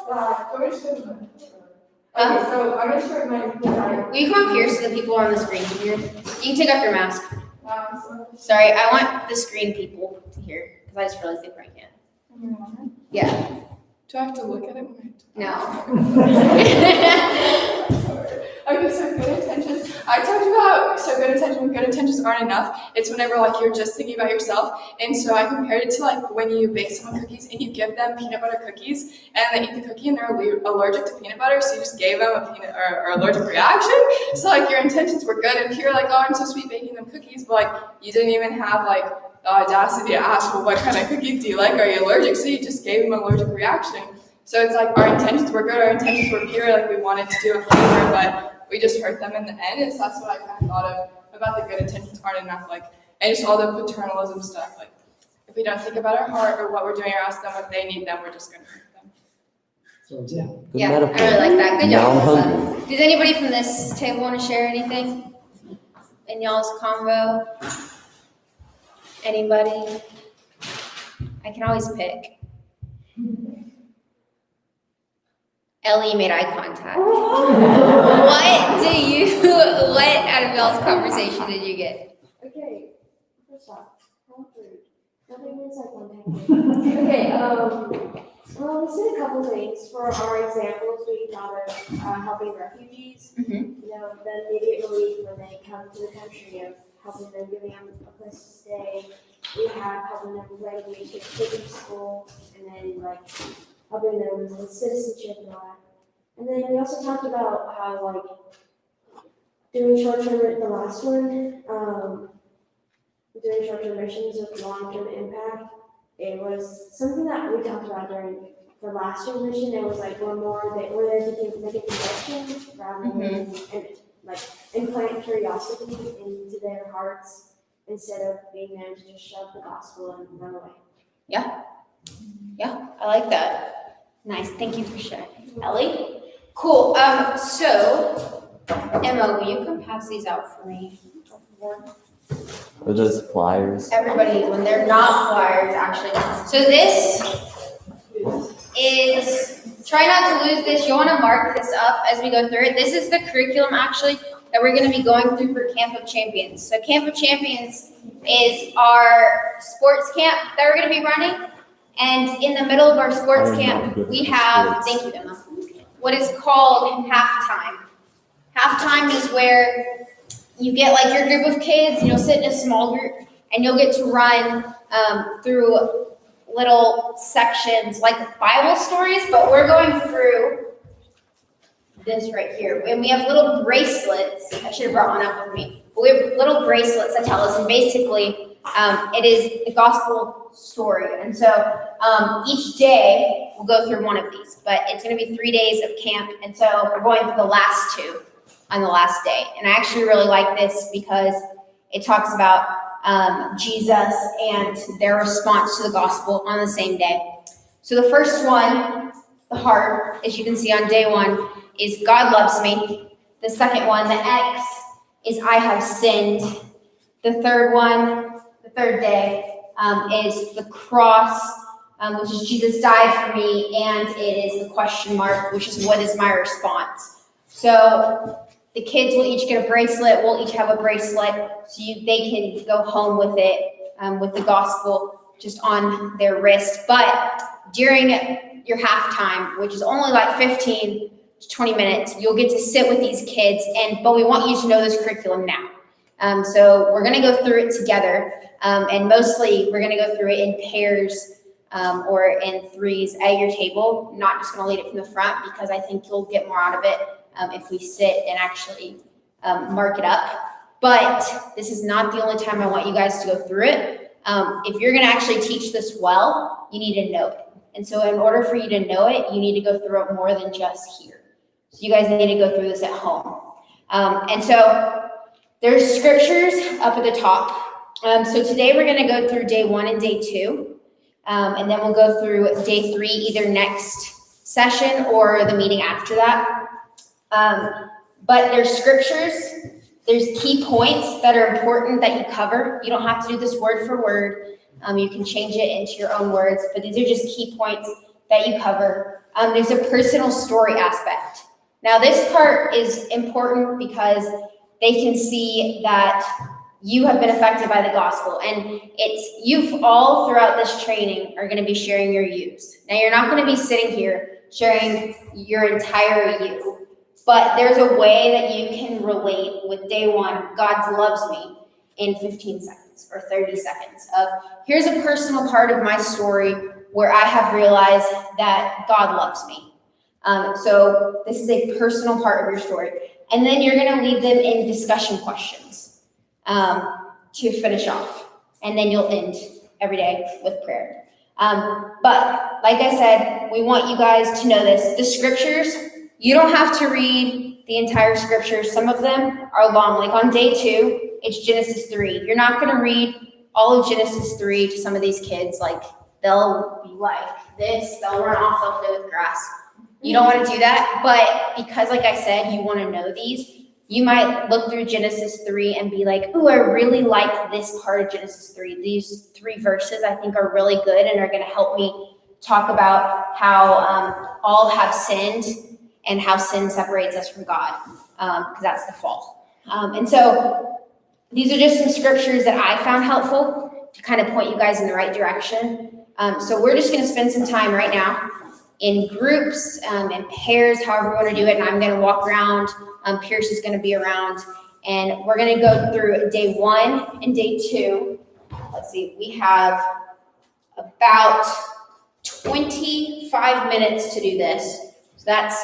about, do I show them? Okay, so I'm gonna show my. Will you come up here so the people on the screen can hear? You can take off your mask. So Sorry, I want the screen people to hear because I just realized they probably can't. Yeah, Do I have to look at it? no. Okay, so good intentions. I talked about good intentions aren't enough. It's whenever like you're just thinking about yourself. And so I compared it to like when you bake someone cookies and you give them peanut butter cookies and they eat the cookie and they're allergic to peanut butter, so you just gave them a peanut or allergic reaction. So like your intentions were good and pure, like, oh, I'm so sweet baking them cookies, but like you didn't even have like the audacity to ask, well, what kind of cookies do you like? Are you allergic? So you just gave them an allergic reaction. So it's like our intentions were good, our intentions were pure, like we wanted to do a favor, but we just hurt them in the end. And so that's what I kind of thought of about the good intentions aren't enough, like, and just all the paternalism stuff. Like, if we don't think about our heart or what we're doing or ask them what they need, then we're just gonna hurt them. So, yeah. Good Yeah, I metaphor. really like that. Good Now I'm job, hungry. Alyssa. Does anybody from this table want to share anything in y'all's convo? Anybody? I can always pick. Ellie made eye contact. What out of y'all's conversation did you get? Okay, first off, how rude. Nothing means like one thing. Okay, well, we said a couple things. For our examples, we thought of helping refugees. Mhm. You know, the immediate relief when they come to the country of helping them, giving them a place to stay. We have helping them graduate to city school, and then like helping them with citizenship and all that. And then we also talked about how like doing short-term, the last one, doing short-term missions with long-term impact. It was something that we talked about during the last year mission. It was like one more that we're there to make a connection rather than and like implant curiosity into their hearts instead of being there to just shove the gospel and run away. Yeah, I like that. Nice, thank you for sharing. Ellie? Cool, so, Emma, will you come pass these out for me? Are those flyers? Everybody, when they're not flyers, actually. So this is, try not to lose this. You'll want to mark this up as we go through it. This is the curriculum, actually, that we're going to be going through for Camp of Champions. So Camp of Champions is our sports camp that we're going to be running. And in the middle of our sports I am not camp, good we at have, sports. thank you, Emma. what is called halftime. Halftime is where you get like your group of kids, and you'll sit in a small group, and you'll get to run through little sections like Bible stories, but we're going through this right here. And we have little bracelets. I should have brought one up with me. But we have little bracelets that tell us, and basically it is the gospel story. And so each day we'll go through one of these, but it's going to be 3 days of camp. And so we're going through the last two on the last day. And I actually really like this because it talks about Jesus and their response to the gospel on the same day. So the first one, the heart, as you can see on day one, is God loves me. The second one, the X, is I have sinned. The third one, the third day, is the cross, which is Jesus died for me, and it is the question mark, which is what is my response. So the kids will each get a bracelet. We'll each have a bracelet, so they can go home with it, with the gospel just on their wrist. But during your halftime, which is only like 15 to 20 minutes, you'll get to sit with these kids, but we want you to know this curriculum now. So we're going to go through it together, and mostly we're going to go through it in pairs or in threes at your table. I'm not just going to lead it from the front because I think you'll get more out of it if we sit and actually mark it up. But this is not the only time I want you guys to go through it. If you're going to actually teach this well, you need to know it. And so in order for you to know it, you need to go through it more than just here. So you guys need to go through this at home. And so there's scriptures up at the top. So today we're going to go through day 1 and day 2. And then we'll go through day 3, either next session or the meeting after that. But there's scriptures, there's key points that are important that you cover. You don't have to do this word for word. You can change it into your own words, but these are just key points that you cover. There's a personal story aspect. Now this part is important because they can see that you have been affected by the gospel, and you've all throughout this training are going to be sharing your yous. Now you're not going to be sitting here sharing your entire you. But there's a way that you can relate with day 1, God loves me, in 15 seconds or 30 seconds of here's a personal part of my story where I have realized that God loves me. So this is a personal part of your story. And then you're going to lead them in discussion questions to finish off. And then you'll end every day with prayer. But like I said, we want you guys to know this. The scriptures, you don't have to read the entire scripture. Some of them are long. Like on day 2, it's Genesis 3. You're not going to read all of Genesis 3 to some of these kids. Like they'll be like this. They'll run off. They'll play with grass. You don't want to do that. But because, like I said, you want to know these, you might look through Genesis 3 and be like, ooh, I really like this part of Genesis 3. These 3 verses I think are really good and are going to help me talk about how all have sinned and how sin separates us from God, because that's the fall. And so these are just some scriptures that I found helpful to kind of point you guys in the right direction. So we're just going to spend some time right now in groups and pairs, however you want to do it. And I'm going to walk around. Pierce is going to be around. And we're going to go through day 1 and day 2. Let's see, we have about 25 minutes to do this. So that's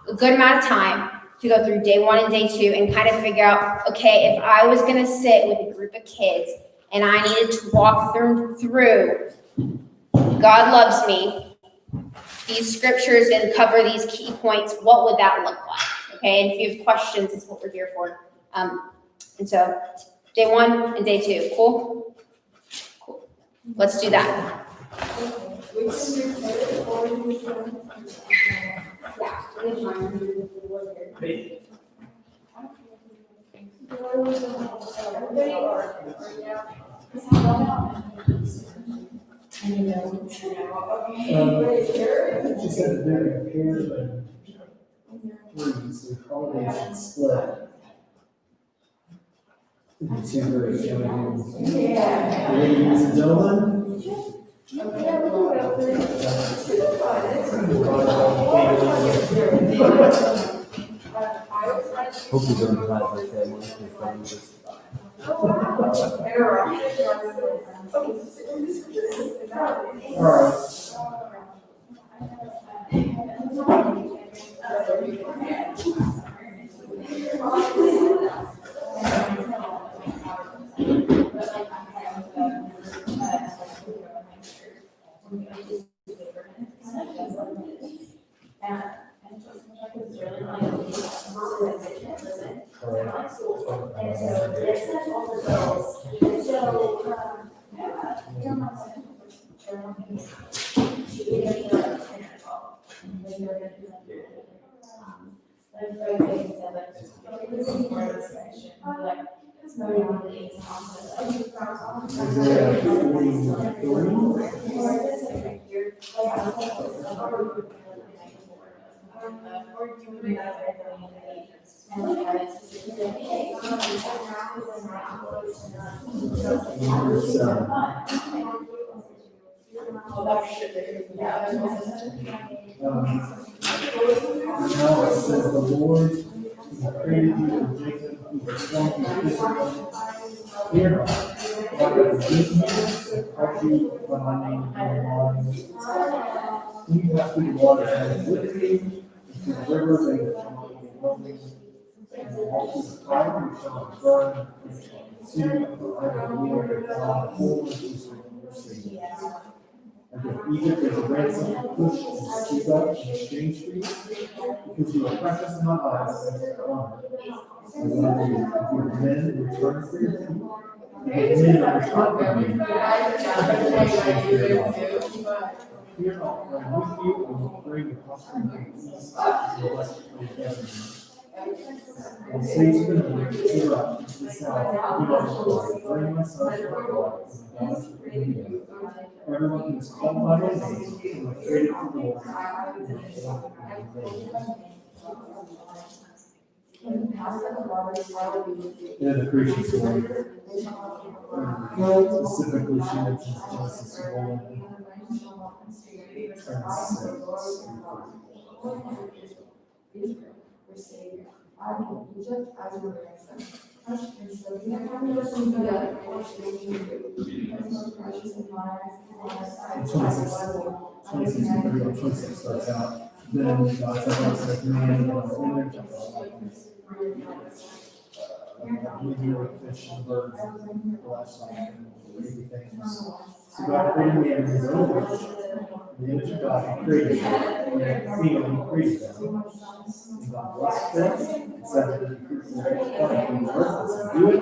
a good amount of time to go through day 1 and day 2 and kind of figure out, okay, if I was going to sit with a group of kids and I needed to walk them through God loves me, these scriptures and cover these key points, what would that look like? Okay, and if you have questions, it's what we're here for. And so day 1 and day 2, cool? Cool. Let's do that. She said that they're in pairs and threes, so probably they should split. Two groups, ladies and gentlemen. Hope you don't have my family, because then just Now it says the Lord who created you from Jacob, who formed you physically. Fear not, for I will redeem you and call you by my name and mine. When you pass through the waters, I am with you, and through the rivers, they shall not be overwhelming. And walk through the fire, you shall not burn, you shall not consume, for I am the Lord your God, who will mercy. I give Egypt as a ransom to Cush and Seba in exchange for you, because you are precious in my eyes and your honor. And when I give men in return for your feet, give men in return for you. Fear not, for I am with you, and will bring your offspring from the east to the west from the desert. And say to the north, fear not, to the south, fear not, bring my sons from abroad, and the gods of India. Everyone who is called by my name, who are created for the Lord. And the creation story. Specifically, she mentions Genesis 1 and 26 starts out. Then God said, man, in our image, fish and birds, and livestock, and everything. So God created man in his own image. The image of God, he created them. And he created them. And God blessed them, and said that he created them. And the earth was good,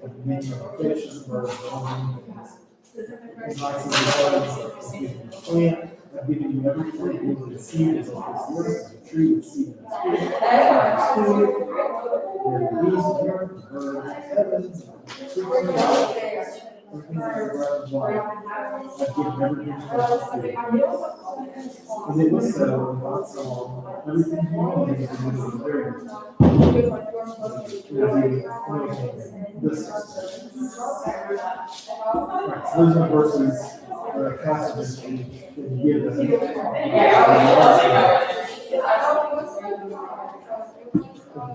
and the meaning of the fish and the birds, and all living things. And God said, I've given you plant, I've given you everything, the seed is of this earth, the tree, the seed of the spirit. There are beasts of the earth, the birds of heavens, everything that is the breath of life. I've given everything to the spirit. And it was so, and God saw everything he made, and it was very good. This. Right, so those are verses, passages that give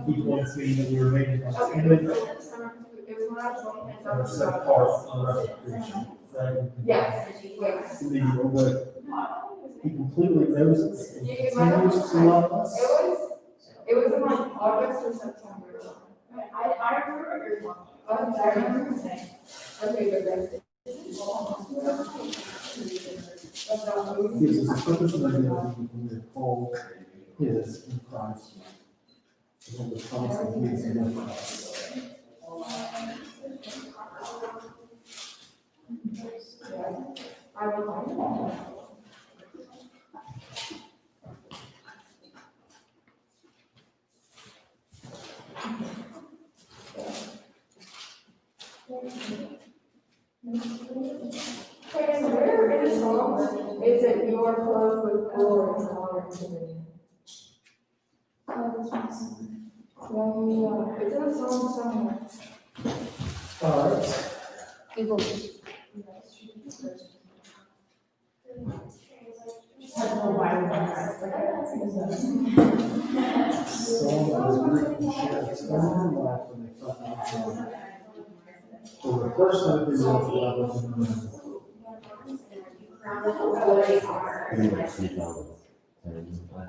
He wants me that we were made in God's image and are set apart from the rest of creation. Right? Yes. He completely knows us and continues to love us. It was in like August or September. I remember. I remember saying. Okay, but that's it. Gives us a purpose and identity when we are called His in Christ. And the promise that He is with us. I will. Okay, so where in the song is it you are clothed with glory and honor and dignity? Yeah, it's in a song somewhere. All right. So the first time we went to that was in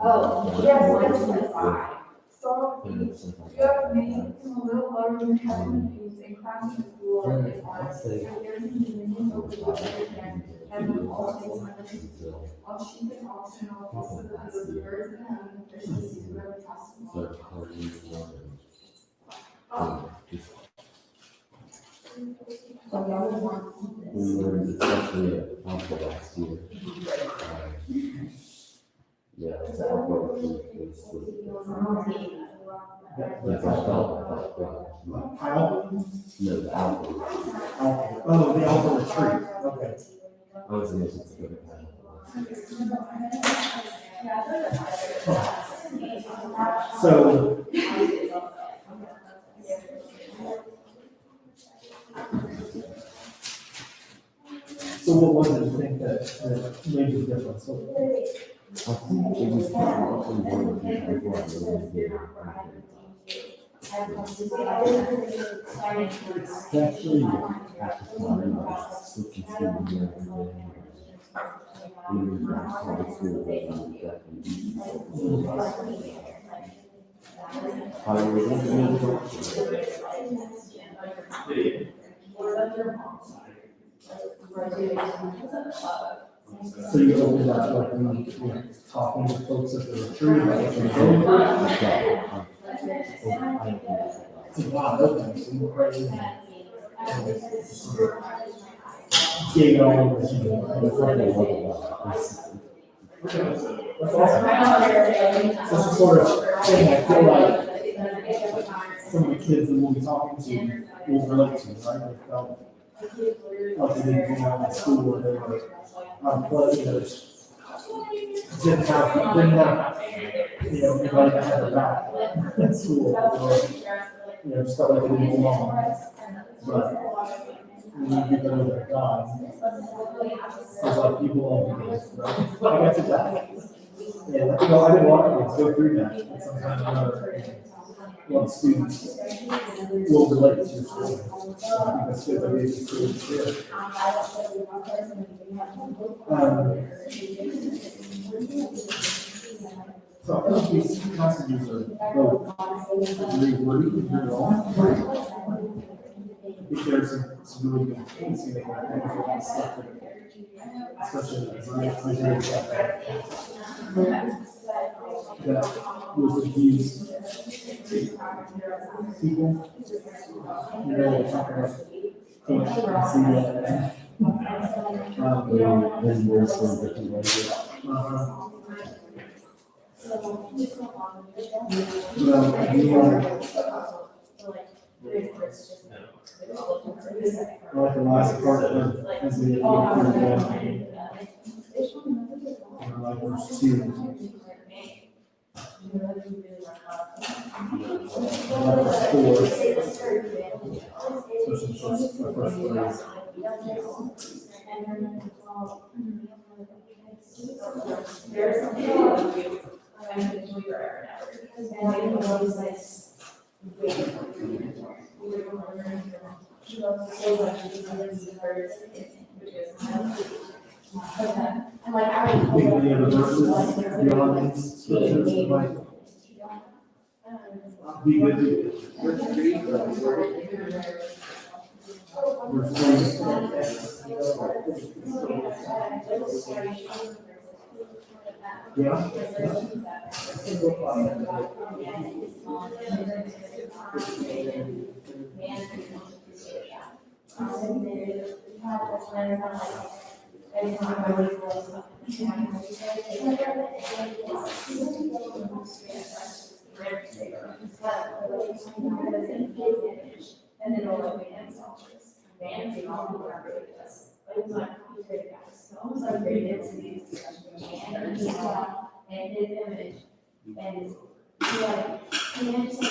Oh, yes, like 5. So, you have made a little larger challenges in class and school and arts. And there's meaning of the weekend and all things. I'll shoot it off and I'll also the birds and having efficiency is really possible. We were discussing it after last year. Yeah, it's alpha. Yes, I thought, Alpha? no, the alpha. Alpha. Oh, the alpha retreat, okay. I was in it, it's good. So. So what was it you think that made the difference? I think it was also one of the people I really did. Especially at the time, I was switching to the year every day. We were going to public school, and we got the easy. How was So you opened up like talking to folks at the retreat about what you're going through? Wow, okay, so you prayed and gave all of this. This is sort of thing I feel like some of the kids that we'll be talking to will relate to, right? They felt like they didn't go out in school or they were unplugged, didn't have, anybody that had their back in school, or, stuff like they didn't belong. But when you get over to God, there's like people all over this, right? I got to that. Yeah, I didn't want to go through that. And sometimes one students will relate to your story. Because kids are able to share. So I think these passages are both very wordy and very long. I think there's some really good things in there, and there's a lot of stuff that, especially as I read that will confuse people. We're talking about and see that. And words from different languages. Like the last part of Isaiah 41, like verse 2. Verse 4. The first phrase. Any other verses beyond these scriptures might be good? Verse 3. Yeah. And then all the way in Celsius. Managing all the work it was like almost like great density and his image and like just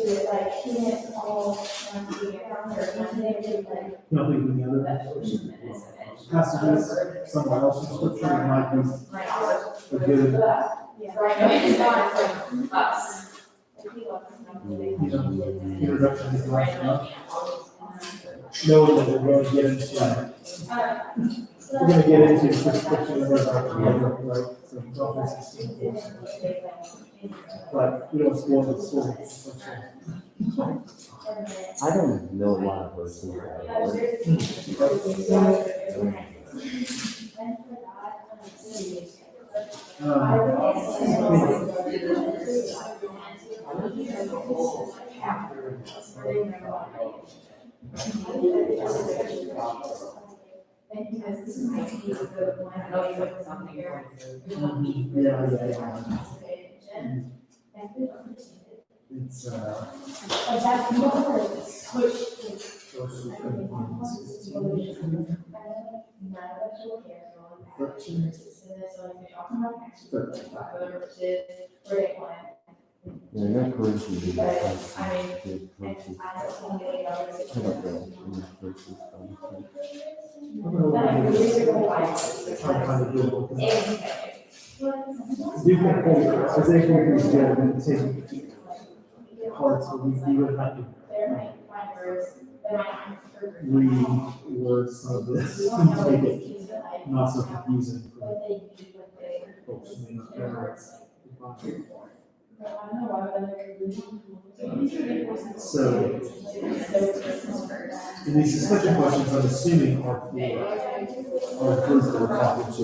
do it like 2 minutes all, and do it on her Monday, like. You don't think any other passages somewhere else in scripture that might be a good, Right, no, it's not from us. introduction to life, knowing that we're going to get into, we're going to get into crucifixion and resurrection later, right? So it's all this is, but we don't spoil the story. I don't know a lot of verses about It's, yeah, I know Corinthians is good verses. I don't know any verses from trying to find a good book. Do you think that, so say for example, we take parts where we would have to reword some of this and make it not so confusing for folks who may not know. So, and these suspicion questions, I'm assuming, are for groups that we're talking to.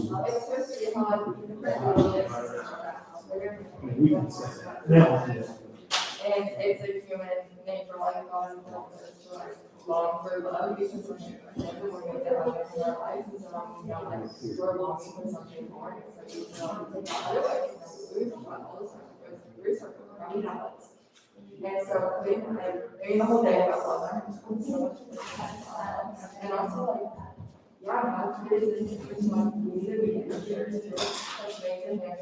We can say that. Now, And it's a human name for like God and to like long for love because we're going to have this in our lives and so you know like we're longing for something more. It's like you know it's like otherwise you know all this stuff goes through research around habits. And so like the whole day about love and so much and also like yeah, God created this one we need to be here to like make the things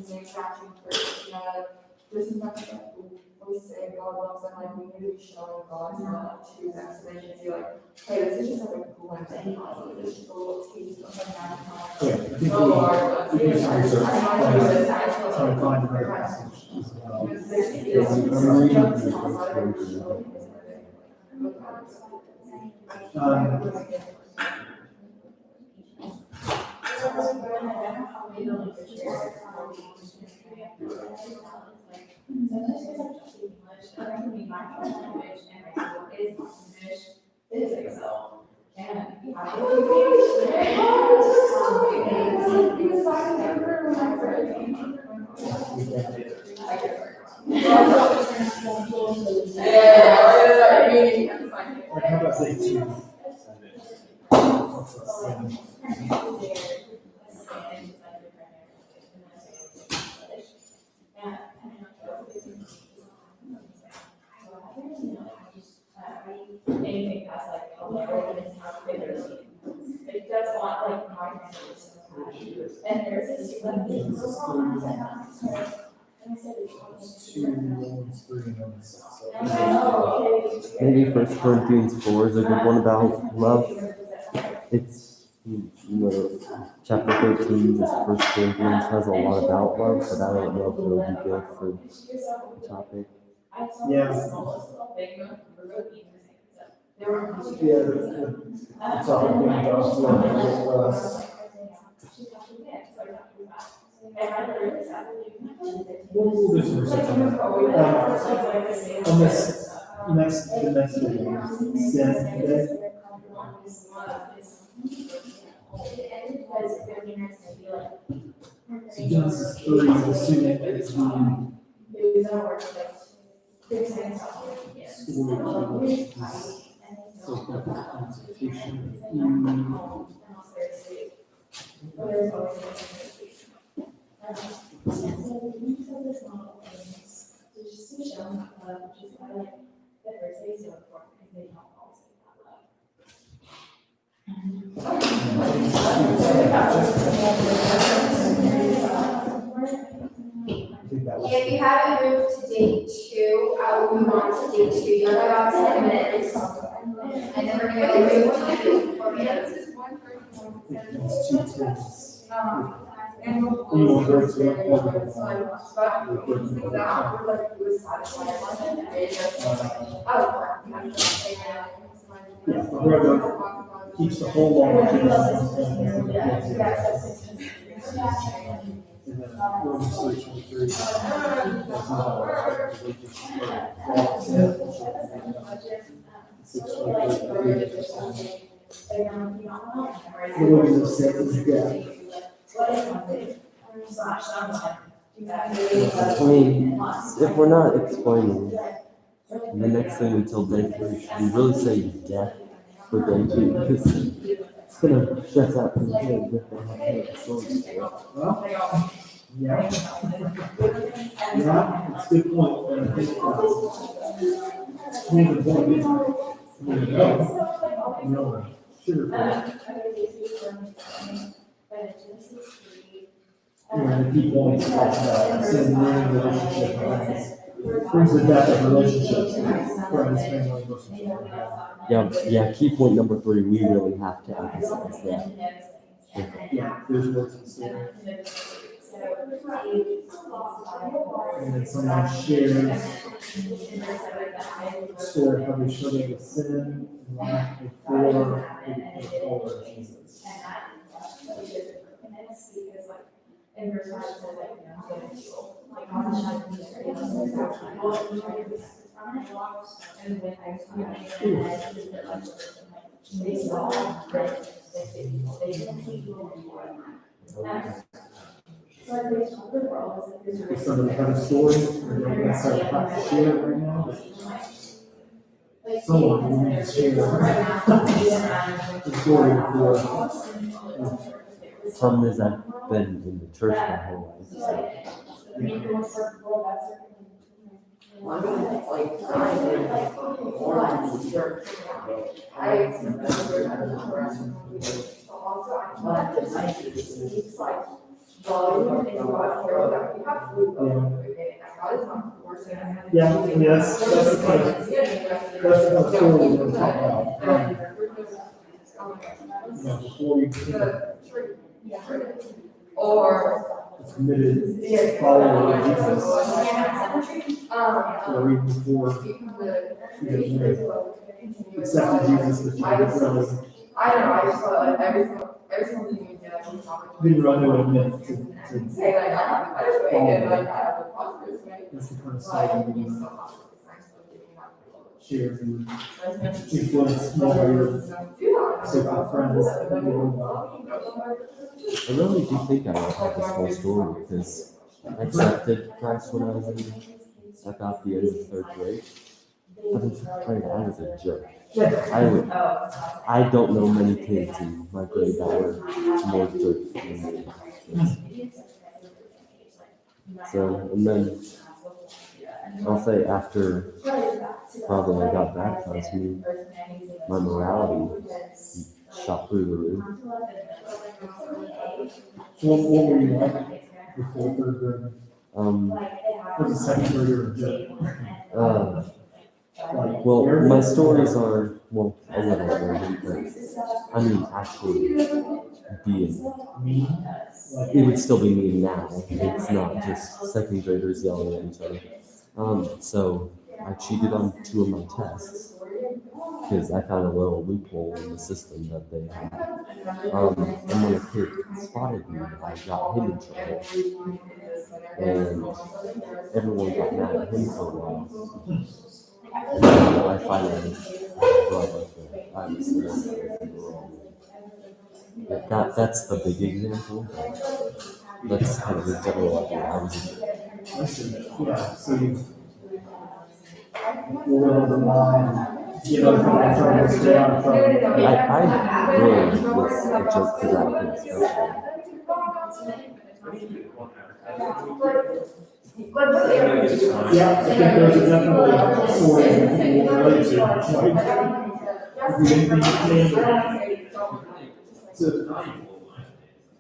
that manufacturing first, you know, like this is not like we say God loves and like we need to be showing God's love to them so they can see like, hey, this is just like a glimpse of God, this is just a little taste of like that. yeah, I think we do some research, trying to find the right passage as well. Like, how about they two? Anything past like it does want like my and there's this maybe 1 Corinthians 4 is a good one about love. It's, you know, chapter 13, this 1 Corinthians has a lot about love, but I don't know if it'll be good for the topic. Yeah. Yeah, that's all I'm going to go for us. We'll do some research on that. On this the next video, sin today. So Genesis 3 is assuming it's the story of this self-evident consultation of Eve. that was. If you haven't moved to day 2, I will move on to day 2. You have about 10 minutes. And then we're gonna move to day 4 minutes. It's 2 tips. You will go to a yeah, whoever keeps the whole on. And then Romans 3:23. The wages of sin is death. I mean, if we're not explaining the next thing until day 3, should we really say death for day 2? Because it's gonna stress out the kids if they have to the stories. Well, yeah. Yeah, it's a good point, but I think, the point is, no, sure. And the key point is talks about sin, marriage, relationship, brings the death of relationships, friends, family, relationships. Yeah, key point number 3, we really have to emphasize that. Yeah, there's words in sin. And then someone shares a story of how they struggled with sin and life before they followed Jesus. If somebody has a story, or they don't necessarily have to share it right now, but someone will need to share the story before. Problem is, I've been in the church my whole life, so. Yeah, I mean, that's the kind of story we're going to talk about. Before you committed following Jesus, or even before you accepted Jesus, but you didn't really know what it meant to follow. That's the kind of story we're going to share and influence more of your circle of friends. I really do think I will have this whole story because I accepted Christ when I was in about the end of 3rd grade. But in 5th grade, I was a jerk. I don't know many kids in my grade that were more jerks than me. So, and then I'll say after probably I got baptized, my morality shot through the roof. So what were you like before 3rd grade? Was a 2nd grader a jerk? Well, my stories are, well, a little urgent, but I mean, actually being, it would still be mean now. It's not just 2nd graders yelling at each other. So I cheated on 2 of my tests because I found a little loophole in the system that they had. And when a kid spotted me, I got him in trouble. And everyone got mad at him for a while. And then I finally realized that I was the one that was wrong. That's the big example. That's kind of the general idea. I was yeah, so you over the line, you know, trying to stay on from. I really was a jerk to that kid, Yeah, I think there's a definitely story that people will relate to. Like, do anything you can to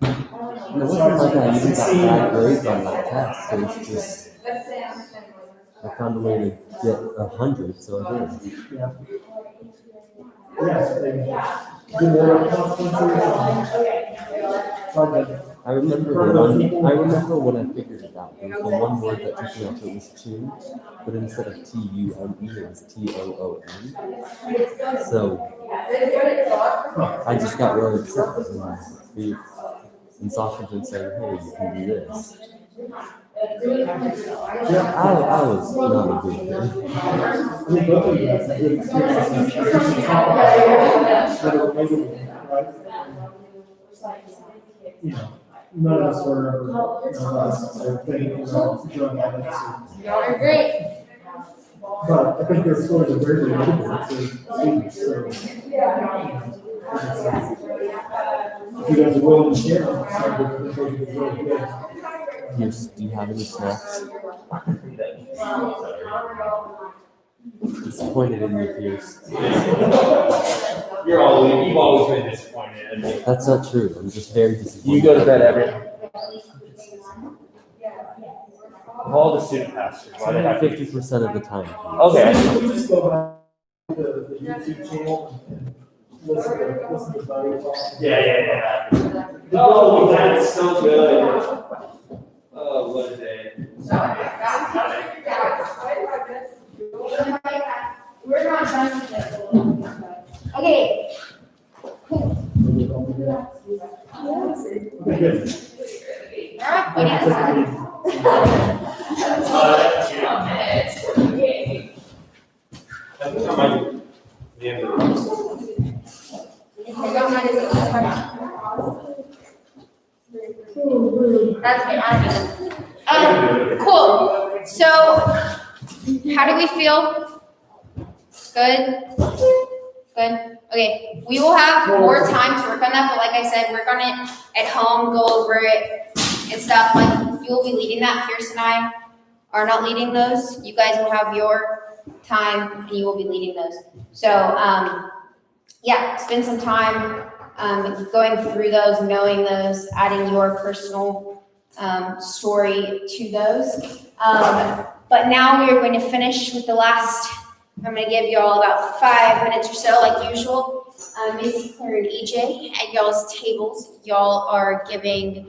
And it wasn't like I even got bad grades on that test. It was just I found a way to get 100, so I did. Yeah. Yes, they do more consequences. I remember when I figured it out. There was the one word that took me off. It was tune, but instead of T-U-M-E, it was T-O-O-N. So I just got really upset and Sasha been saying, "Hey, you can do this." Yeah, I was not a good kid. I mean, both of you guys have good experiences. You know, none of us were ever, drug addicts. Y'all are great. But I think their scores are very relatable to students, so. If you guys are willing to share, it's really good. Yes, do you have any snacks? Disappointed in you, Pierce. You've always been disappointed in me. That's not true. I'm just very disappointed. You go to bed every night. Of all the student pastors, why they have 50% of the time. Okay. Can we just go back to the YouTube channel and listen to Buddy? Yeah. Oh, that's so good. Oh, what a day. We're not done with this. Okay. Okay, good. All right, That's good. Cool. So, how do we feel? Good? Good? Okay, we will have more time to work on that, but like I said, work on it at home, go over it and stuff. Like, you'll be leading that. Pierce and I are not leading those. You guys will have your time and you will be leading those. So, yeah, spend some time going through those, knowing those, adding your personal story to those. But now we are going to finish with the last. I'm going to give you all about 5 minutes or so, like usual. Ms. Claire and EJ at y'all's tables. Y'all are giving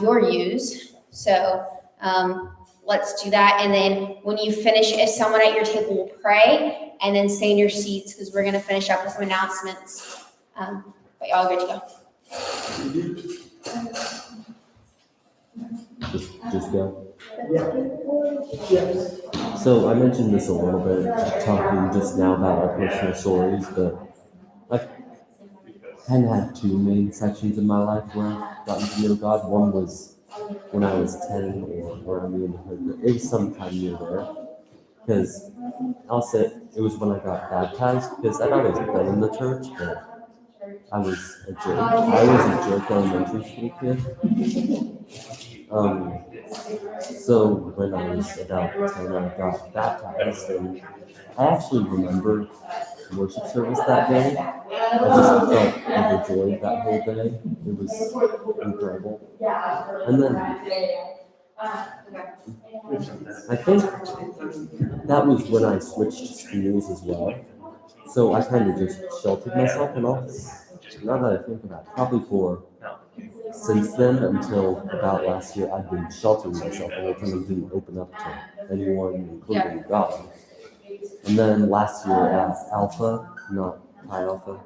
your use. So let's do that. And then when you finish, if someone at your table will pray, and then stay in your seats because we're going to finish up with some announcements. But y'all are good to go. Just go. Yeah. So I mentioned this a little bit, talking just now about our personal stories, but I've kind of had 2 main sections in my life where I've gotten to know God. One was when I was 10 or in the hood. It was sometime near there. Because I'll say it was when I got baptized, because I'd always been in the church, but I was a jerk. I was a jerk elementary school kid. So when I was about 10, I got baptized, and I actually remember worship service that day. I just felt overjoyed that whole day. It was incredible. And then I think that was when I switched schools as well. So I kind of just sheltered myself, and all. Now that I think about it, probably since then until about last year, I've been sheltering myself the whole time and didn't open up to anyone, including God. And then last year at Alpha, not Pi Alpha,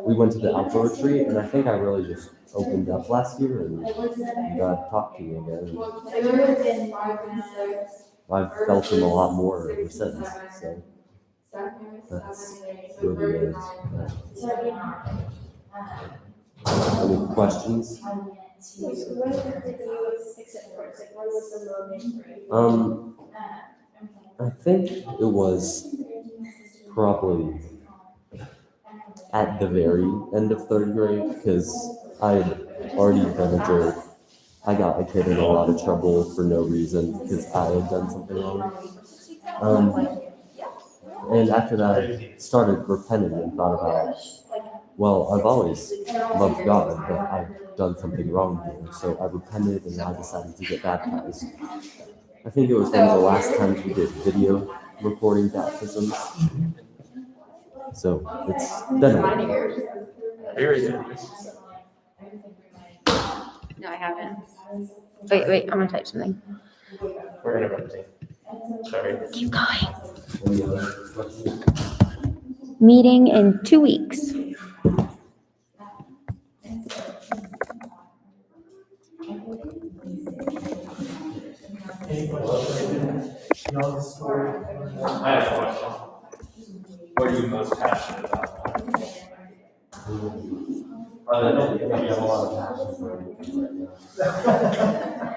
we went to the Alpha retreat, and I think I really just opened up last year, and God talked to me again. And I've felt Him a lot more ever since. So that's really it. Any questions? I think it was probably at the very end of 3rd grade, because I had already been a jerk. I got a kid in a lot of trouble for no reason because I had done something wrong. And after that, I started repenting and thought about Well, I've always loved God, but I've done something wrong here, so I repented and I decided to get baptized. I think it was one of the last times we did video recording baptisms. So it's been a while. Very good. No, I haven't. Wait, I'm gonna type something. We're interrupting. Sorry. Keep going. Any other questions? Meeting in 2 weeks. Any questions? Beyond the story? I have a question. What are you most passionate about? I don't think I have a lot of passion for anything right now.